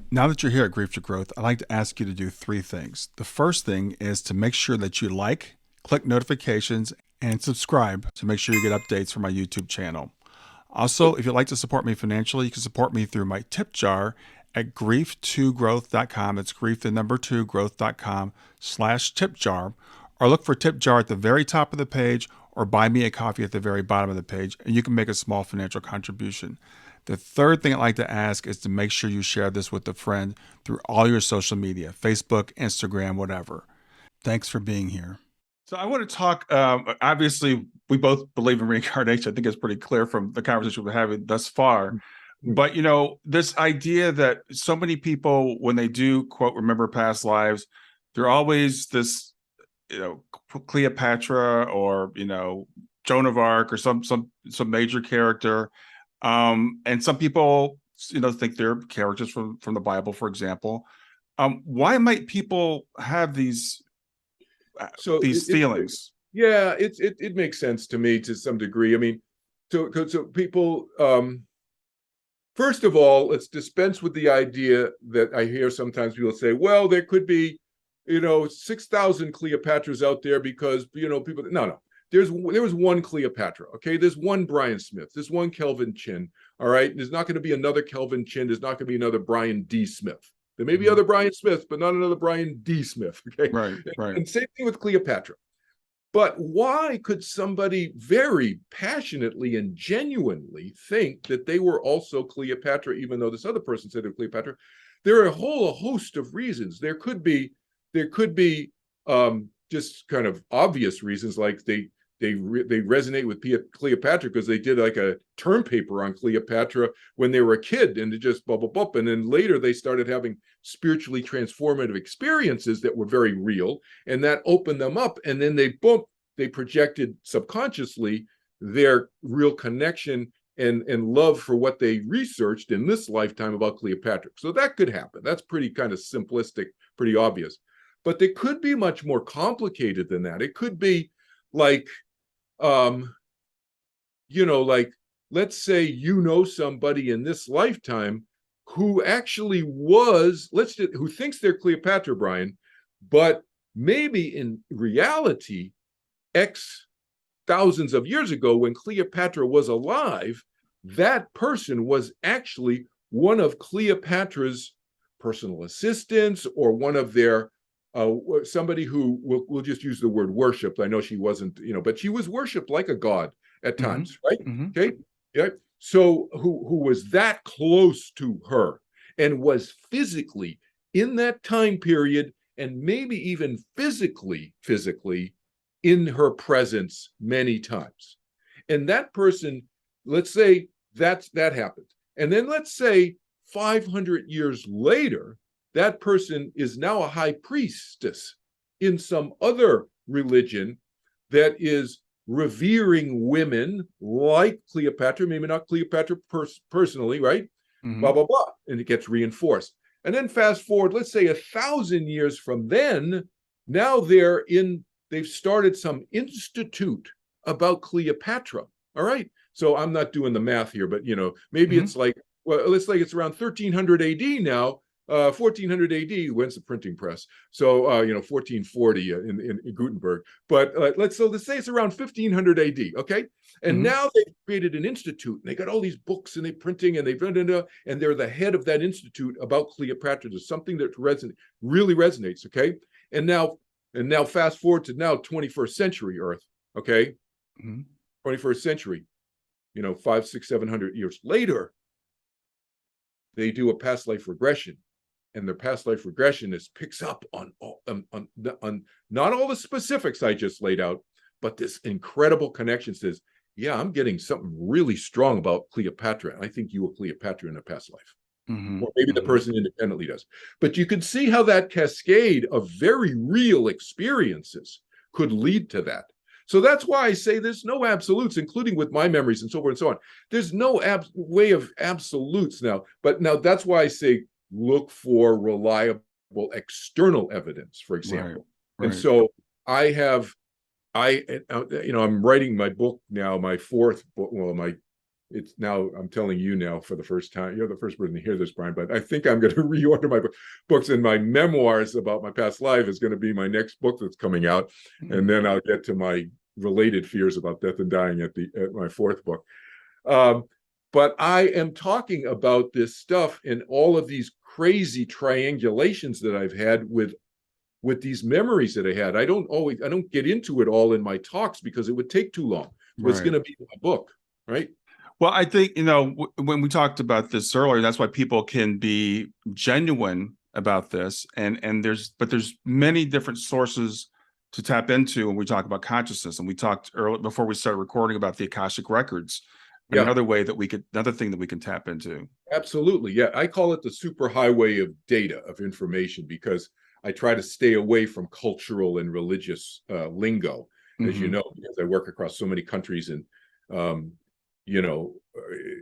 Now that you're here at Grief to Growth, I'd like to ask you to do 3 things. The first thing is to make sure that you like, click notifications, and subscribe to make sure you get updates from my YouTube channel. Also, if you'd like to support me financially, you can support me through my tip jar at grief2growth.com. It's grief2growth.com/tip jar, or look for tip jar at the very top of the page, or buy me a coffee at the very bottom of the page, and you can make a small financial contribution. The third thing I'd like to ask is to make sure you share this with a friend through all your social media, Facebook, Instagram, whatever. Thanks for being here. So I want to talk, obviously, we both believe in reincarnation. I think it's pretty clear from the conversation we're having thus far. But, you know, this idea that so many people, when they do, quote, remember past lives, they're always this, you know, Cleopatra or, you know, Joan of Arc or some major character. And some people, you know, think they're characters from the Bible, for example. Why might people have these feelings? It makes sense to me to some degree. I mean, so people, first of all, let's dispense with the idea that I hear sometimes people say, well, there could be, you know, 6,000 Cleopatras out there because, you know, people, no. There was one Cleopatra, okay? There's one Brian Smith. There's one Kelvin Chin, all right? There's not going to be another Kelvin Chin. There's not going to be another Brian D. Smith. There may be other Brian Smiths, but not another Brian D. Smith, okay? Right. And same thing with Cleopatra. But why could somebody very passionately and genuinely think that they were also Cleopatra, even though this other person said they're Cleopatra? There are a whole host of reasons. There could be just kind of obvious reasons, like they resonate with Cleopatra because they did like a term paper on Cleopatra when they were a kid, and it just blah, blah, blah. And then later they started having spiritually transformative experiences that were very real, and that opened them up. And then they projected subconsciously their real connection and love for what they researched in this lifetime about Cleopatra. So that could happen. That's pretty kind of simplistic, pretty obvious. But they could be much more complicated than that. It could be like, you know, like, let's say you know somebody in this lifetime who actually was, who thinks they're Cleopatra, Brian, but maybe in reality, thousands of years ago when Cleopatra was alive, that person was actually one of Cleopatra's personal assistants, or one of their somebody who we'll just use the word worship. I know she wasn't, you know, but she was worshipped like a god at times, right? Okay, yeah. So who was that close to her and was physically in that time period, and maybe even physically in her presence many times. And that person, let's say that happened, and then let's say 500 years later, that person is now a high priestess in some other religion that is revering women like Cleopatra, maybe not Cleopatra personally, right? Blah, blah, blah. And it gets reinforced. And then fast forward, let's say 1,000 years from then, now they've started some institute about Cleopatra. All right. So I'm not doing the math here, but, you know, maybe it's like, well, let's say it's around 1300 AD now. 1400 AD, when's the printing press? So, 1440 in Gutenberg. But let's say it's around 1500 AD, okay? And now they've created an institute, and they got all these books, and they're printing, and and they're the head of that institute about Cleopatra. There's something that really resonates, okay? And now fast forward to now 21st century Earth, okay? 21st century, 500, 600, 700 years later, they do a past life regression, and their past life regression picks up on not all the specifics I just laid out, but this incredible connection. Says, yeah, I'm getting something really strong about Cleopatra. I think you were Cleopatra in a past life. Mm-hmm. Or maybe the person independently does. But you can see how that cascade of very real experiences could lead to that. So that's why I say there's no absolutes, including with my memories and so forth and so on. There's no way of absolutes now. But now that's why I say look for reliable external evidence, for example. Right. And so I'm writing my book now, my fourth book. Well, it's now, I'm telling you now for the first time, you're the first person to hear this, Brian, but I think I'm going to reorder my books, and my memoirs about my past life is going to be my next book that's coming out. Mm-hmm. And then I'll get to my related fears about death and dying at my fourth book. But I am talking about this stuff and all of these crazy triangulations that I've had with these memories that I had. I don't get into it all in my talks because it would take too long. So it's going to be my book, right? Well, I think, when we talked about this earlier, that's why people can be genuine about this. And there's many different sources to tap into when we talk about consciousness. And we talked earlier before we started recording about the Akashic records. Yeah. Another thing that we can tap into. Absolutely. Yeah. I call it the superhighway of data, of information, because I try to stay away from cultural and religious lingo, as you know, because I work across so many countries. And,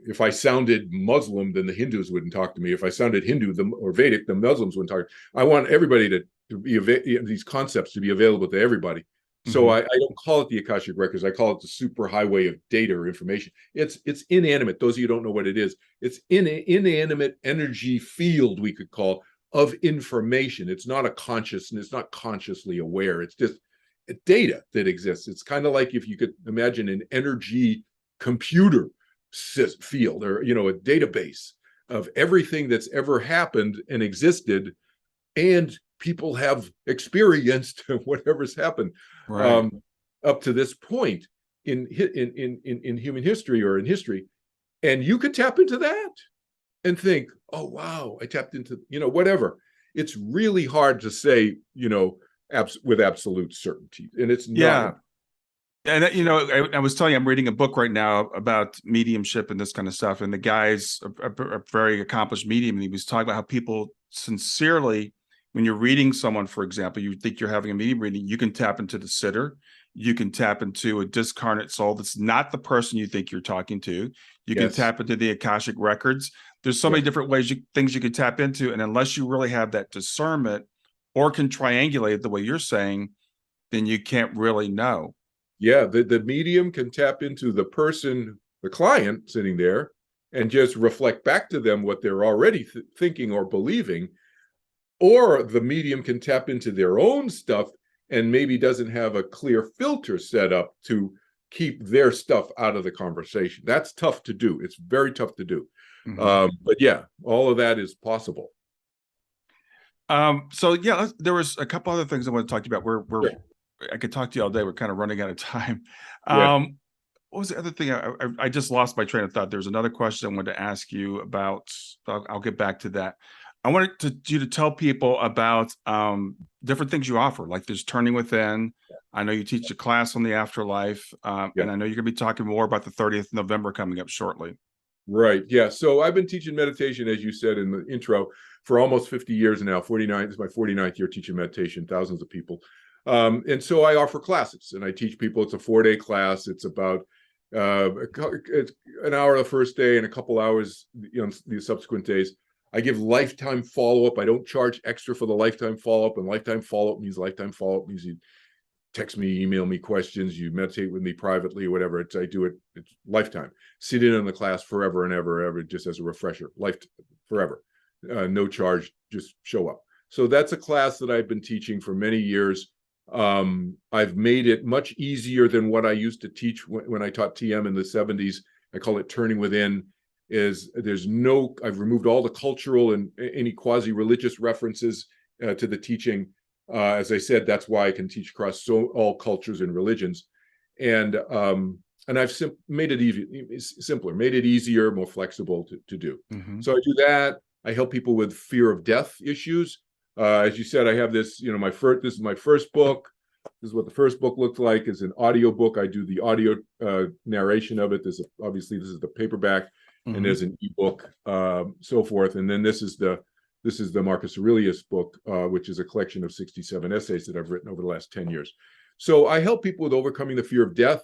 if I sounded Muslim, then the Hindus wouldn't talk to me. If I sounded Hindu or Vedic, the Muslims wouldn't talk. I want everybody to be these concepts to be available to everybody. So I don't call it the Akashic Records. I call it the superhighway of data or information. It's inanimate. Those of you who don't know what it is, it's inanimate energy field, we could call, of information. It's not a consciousness. It's not consciously aware. It's just data that exists. It's kind of like if you could imagine an energy computer field, or a database of everything that's ever happened and existed, and people have experienced whatever's happened up to this point in human history or in history, and you could tap into that and think, oh wow, I tapped into whatever. It's really hard to say with absolute certainty, and it's not. Yeah. And I was telling you, I'm reading a book right now about mediumship and this kind of stuff. And the guy's a very accomplished medium, and he was talking about how people sincerely, when you're reading someone, for example, you think you're having a medium reading, you can tap into the sitter, you can tap into a discarnate soul that's not the person you think you're talking to. You can tap into the Akashic records. There's so many different ways, things you could tap into, and unless you really have that discernment or can triangulate the way you're saying, then you can't really know. Yeah, the medium can tap into the person, the client sitting there, and just reflect back to them what they're already thinking or believing. Or the medium can tap into their own stuff and maybe doesn't have a clear filter set up to keep their stuff out of the conversation. That's tough to do. It's very tough to do. But yeah, all of that is possible. So yeah, there was a couple other things I want to talk to you about. I could talk to you all day. We're kind of running out of time. What was the other thing? I just lost my train of thought. There's another question I wanted to ask you about. I'll get back to that. I wanted you to tell people about different things you offer. Like there's Turning Within. I know you teach a class on the Afterlife, and I know you're going to be talking more about the 30th of November coming up shortly. Right. Yeah. So I've been teaching meditation, as you said in the intro, for almost 50 years now. 49. This is my 49th year teaching meditation, thousands of people. And so I offer classes, and I teach people. It's a 4-day class. It's about it's an hour the first day and a couple hours the subsequent days. I give lifetime follow-up. I don't charge extra for the lifetime follow-up, and lifetime follow-up means you text me, email me questions, you meditate with me privately, or whatever. I do it. It's lifetime. Sit in on the class forever and ever, just as a refresher. Forever. No charge. Just show up. So that's a class that I've been teaching for many years. I've made it much easier than what I used to teach when I taught TM in the 70s. I call it Turning Within. I've removed all the cultural and any quasi-religious references to the teaching. As I said, that's why I can teach across all cultures and religions. And and I've made it simpler, made it easier, more flexible to do. Mm-hmm. So I do that. I help people with fear of death issues. As you said, I have this, this is my first book. This is what the first book looked like. It's an audio book. I do the audio narration of it. Obviously this is the paperback, Mm-hmm. and there's an ebook, so forth. And then this is the Marcus Aurelius book, which is a collection of 67 essays that I've written over the last 10 years. So I help people with overcoming the fear of death,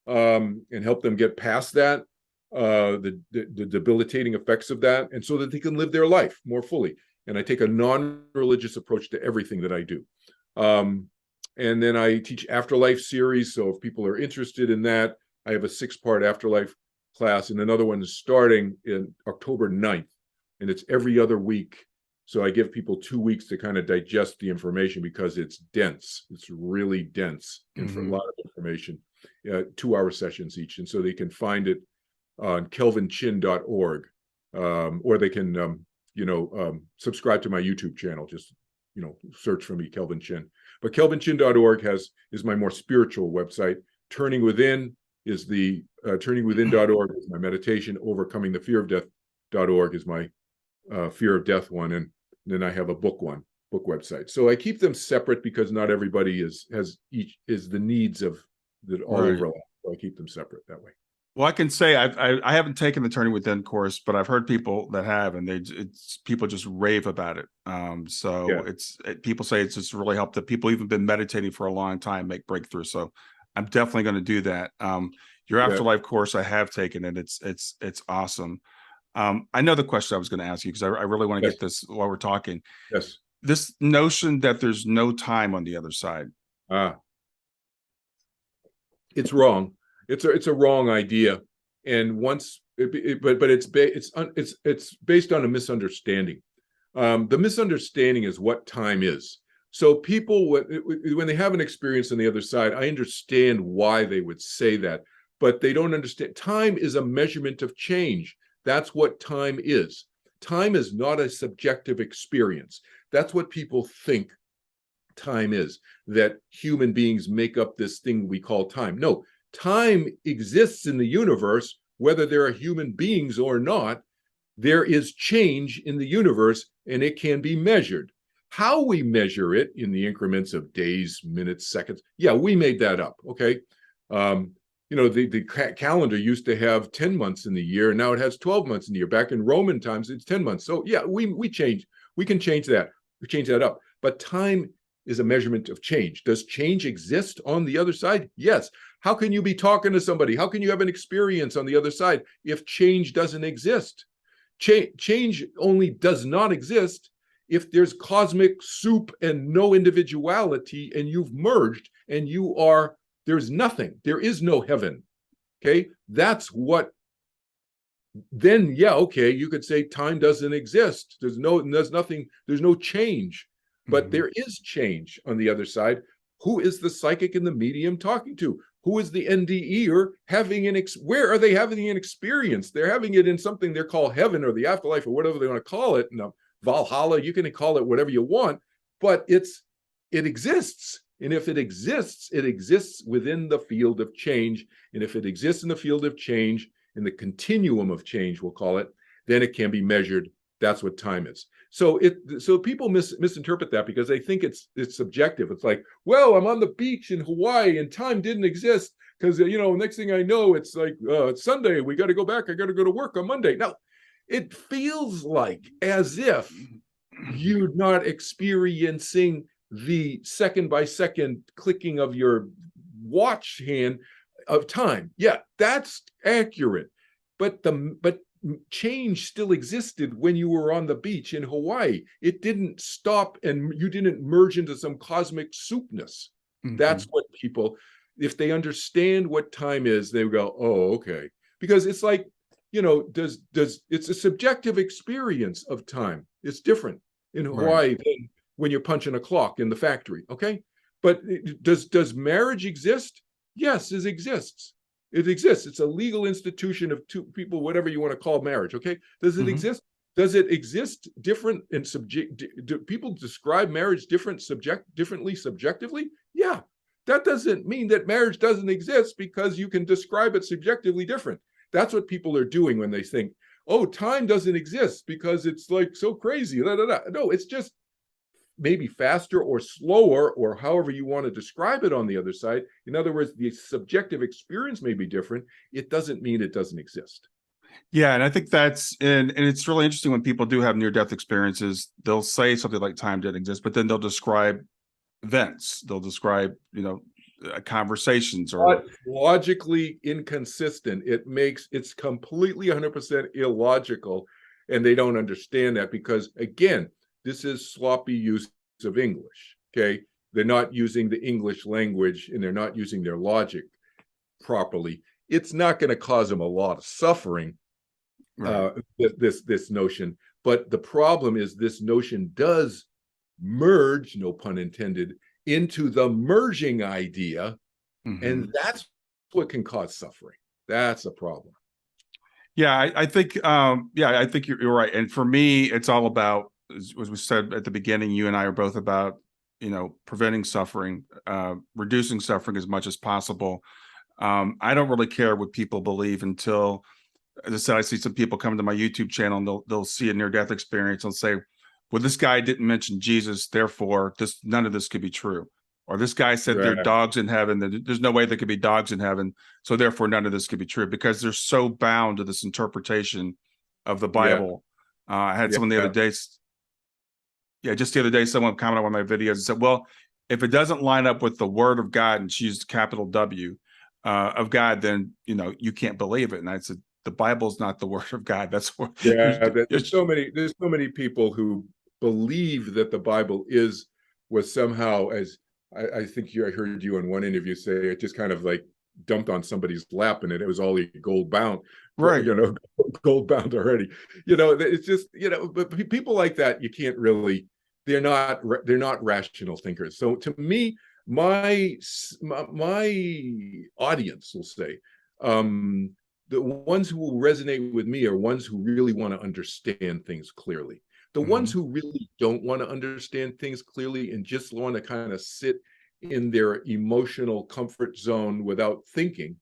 and help them get past that, the debilitating effects of that, and so that they can live their life more fully. And I take a non-religious approach to everything that I do. And then I teach Afterlife series. So if people are interested in that, I have a 6-part Afterlife class, and another one is starting in October 9th. And it's every other week. So I give people 2 weeks to kind of digest the information, because it's dense. It's really dense, and for a lot of information, 2-hour sessions each. And so they can find it on kelvinchin.org, or they can, subscribe to my YouTube channel. Just, search for me, Kelvin Chin. But kelvinchin.org is my more spiritual website. Turning Within is the turningwithin.org is my meditation. Overcoming the fear of death.org is my fear of death one, and then I have a book website. So I keep them separate because not everybody is the needs of that all overlap. So I keep them separate that way. Well, I can say I haven't taken the Turning Within course, but I've heard people that have, and people just rave about it. People say it's just really helped. That people even been meditating for a long time make breakthroughs. So I'm definitely going to do that. Your Afterlife course, I have taken it. It's awesome. I know the question I was going to ask you, because I really want to get this while we're talking. Yes. This notion that there's no time on the other side. It's wrong. It's a wrong idea, and it's based on a misunderstanding. The misunderstanding is what time is. So people, when they have an experience on the other side, I understand why they would say that, but they don't understand. Time is a measurement of change. That's what time is. Time is not a subjective experience. That's what people think time is, that human beings make up this thing we call time. No. Time exists in the universe, whether there are human beings or not. There is change in the universe, and it can be measured. How we measure it in the increments of days, minutes, seconds, we made that up, okay? The calendar used to have 10 months in the year, and now it has 12 months in the year. Back in Roman times, it's 10 months. So we change. We can change that. We change that up. But time is a measurement of change. Does change exist on the other side? Yes. How can you be talking to somebody? How can you have an experience on the other side if change doesn't exist? Change only does not exist if there's cosmic soup and no individuality, and you've merged, and there's nothing. There is no heaven. Okay? That's what, then you could say time doesn't exist. There's nothing, there's no change. But there is change on the other side. Who is the psychic and the medium talking to? Who is the NDE-er having where are they having an experience? They're having it in something they're called heaven or the afterlife or whatever they want to call it. Valhalla, you can call it whatever you want, but it exists. And if it exists within the field of change. And if it exists in the field of change, in the continuum of change, we'll call it, then it can be measured. That's what time is. So people misinterpret that because they think it's subjective. It's like, well, I'm on the beach in Hawaii and time didn't exist because next thing I know, it's like it's Sunday. We got to go back. I got to go to work on Monday. Now, it feels like as if you're not experiencing the second by second clicking of your watch hand of time. Yeah, that's accurate. But change still existed when you were on the beach in Hawaii. It didn't stop and you didn't merge into some cosmic soupness. That's what people, if they understand what time is, they go, oh, okay. Because it's like, it's a subjective experience of time. It's different in Hawaii than when you're punching a clock in the factory, okay? But does marriage exist? Yes, it exists. It exists. It's a legal institution of two people, whatever you want to call marriage, okay? Does it exist? Does it exist different and do people describe marriage differently subjectively? Yeah. That doesn't mean that marriage doesn't exist, because you can describe it subjectively different. That's what people are doing when they think, oh, time doesn't exist because it's like so crazy. No, it's just maybe faster or slower, or however you want to describe it on the other side. In other words, the subjective experience may be different. It doesn't mean it doesn't exist. Yeah, and I think and it's really interesting when people do have near-death experiences. They'll say something like time didn't exist, but then they'll describe events. They'll describe, conversations or But logically inconsistent. It's completely 100% illogical, and they don't understand that because, again, this is sloppy use of English. Okay, they're not using the English language, and they're not using their logic properly. It's not going to cause them a lot of suffering. right. This notion, but the problem is this notion does merge, no pun intended, into the merging idea, and that's what can cause suffering. That's a problem. Yeah, I think I think you're right. And for me, it's all about, as we said at the beginning, you and I are both about, preventing suffering, reducing suffering as much as possible. I don't really care what people believe until, as I said, I see some people come to my YouTube channel and they'll see a near-death experience and say, well, this guy didn't mention Jesus, therefore none of this could be true. Or this guy said there are dogs in heaven, there's no way there could be dogs in heaven, so therefore none of this could be true, because they're so bound to this interpretation of the Bible. I had someone the other day, just the other day, someone commented on my videos and said, well, if it doesn't line up with the word of God, and she used capital W of God, then you can't believe it. And I said, the Bible's not the word of God. That's what there's so many people who believe that the Bible was somehow, as I think I heard you in one interview say, it just kind of like dumped on somebody's lap, and it was all gold bound, right? Gold bound already. It's just but people like that, you can't really. They're not rational thinkers. So to me, my audience will say, the ones who will resonate with me are ones who really want to understand things clearly. The ones who really don't want to understand things clearly and just want to kind of sit in their emotional comfort zone without thinking.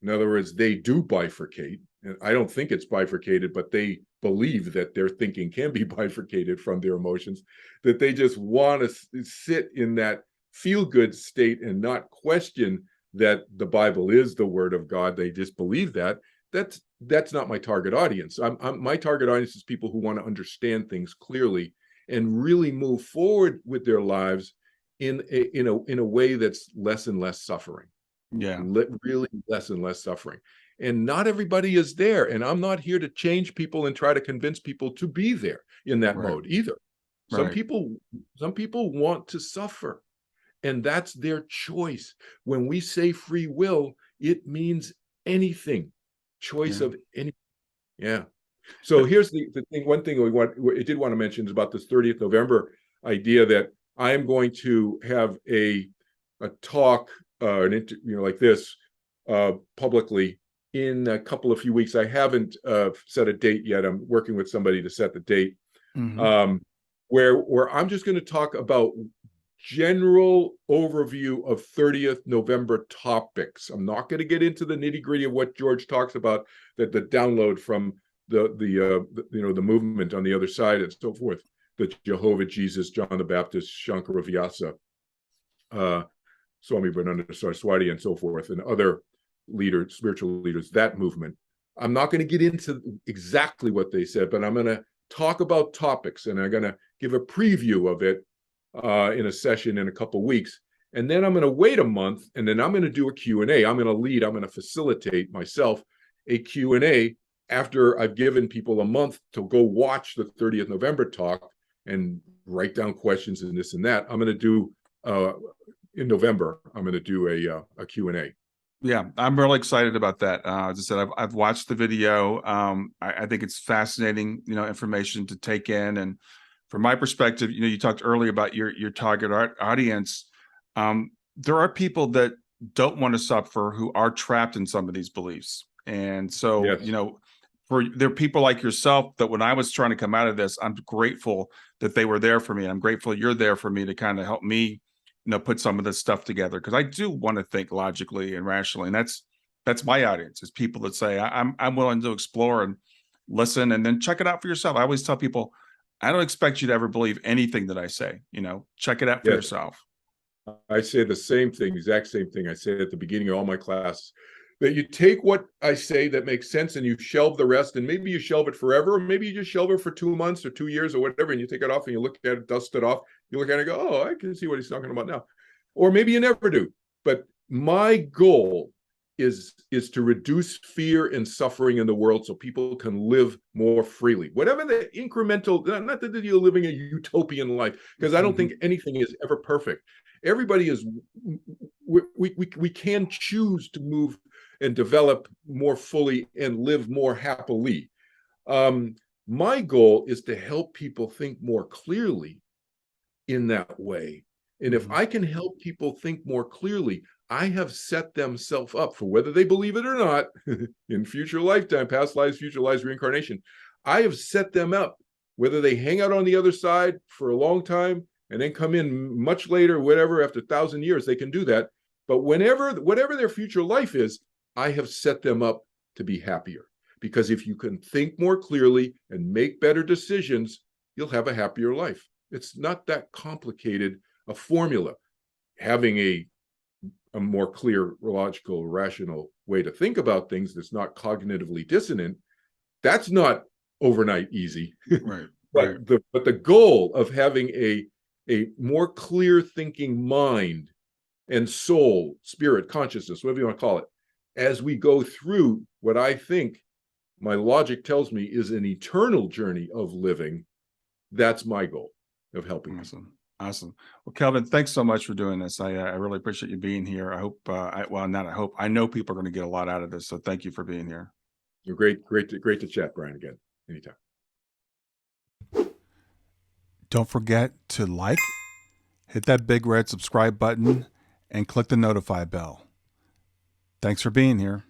In other words, they do bifurcate. And I don't think it's bifurcated, but they believe that their thinking can be bifurcated from their emotions, that they just want to sit in that feel-good state and not question that the Bible is the word of God. They just believe that. That's not my target audience. My target audience is people who want to understand things clearly and really move forward with their lives in a way that's less and less suffering. Yeah, really less and less suffering. And not everybody is there. And I'm not here to change people and try to convince people to be there in that mode either. Some people want to suffer, and that's their choice. When we say free will, it means anything. Choice of anything. Yeah. So here's the thing. One thing I did want to mention is about this 30th November idea that I am going to have a talk, like this, publicly in a couple of few weeks. I haven't set a date yet. I'm working with somebody to set the date, where I'm just going to talk about general overview of 30th November topics. I'm not going to get into the nitty-gritty of what George talks about, that the download from the movement on the other side and so forth, the Jehovah Jesus, John the Baptist, Shankara Vyasa, Swami Brahmananda Saraswati, and so forth, and other leaders, spiritual leaders, that movement. I'm not going to get into exactly what they said, but I'm going to talk about topics, and I'm going to give a preview of it in a session in a couple of weeks. And then I'm going to wait a month, and then I'm going to do a Q&A. I'm going to facilitate myself a Q&A after I've given people a month to go watch the 30th November talk and write down questions and this and that. I'm going to do, in November, I'm going to do a Q&A. Yeah, I'm really excited about that. As I said, I've watched the video. I think it's fascinating, information to take in. And from my perspective, you talked earlier about your target audience. There are people that don't want to suffer, who are trapped in some of these beliefs. And so, there are people like yourself that when I was trying to come out of this, I'm grateful that they were there for me. I'm grateful you're there for me to kind of help me put some of this stuff together, because I do want to think logically and rationally, and that's my audience, is people that say I'm willing to explore and listen and then check it out for yourself. I always tell people, I don't expect you to ever believe anything that I say. Check it out for Yes. yourself. I say the same thing, exact same thing I say at the beginning of all my classes, that you take what I say that makes sense and you shelve the rest, and maybe you shelve it forever, or maybe you just shelve it for 2 months or 2 years or whatever, and you take it off and you look at it, dust it off, you look at it and go, oh, I can see what he's talking about now. Or maybe you never do. But my goal is to reduce fear and suffering in the world so people can live more freely. Whatever the incremental, not that you're living a utopian life, because I don't think anything is ever perfect. Everybody is, we can choose to move and develop more fully and live more happily. My goal is to help people think more clearly in that way. And if I can help people think more clearly, I have set themselves up for, whether they believe it or not, in future lifetime, past lives, future lives, reincarnation. I have set them up, whether they hang out on the other side for a long time and then come in much later, whatever, after 1,000 years, they can do that. But whatever their future life is, I have set them up to be happier. Because if you can think more clearly and make better decisions, you'll have a happier life. It's not that complicated a formula. Having a more clear, logical, rational way to think about things that's not cognitively dissonant, that's not overnight easy. Right. But the goal of having a more clear thinking mind and soul, spirit, consciousness, whatever you want to call it, as we go through what I think my logic tells me is an eternal journey of living, that's my goal of helping. Awesome. Well, Kelvin, thanks so much for doing this. I really appreciate you being here. I hope, I know people are going to get a lot out of this. So thank you for being here. You're great to chat, Brian, again, anytime. Don't forget to hit that big red subscribe button, and click the notify bell. Thanks for being here.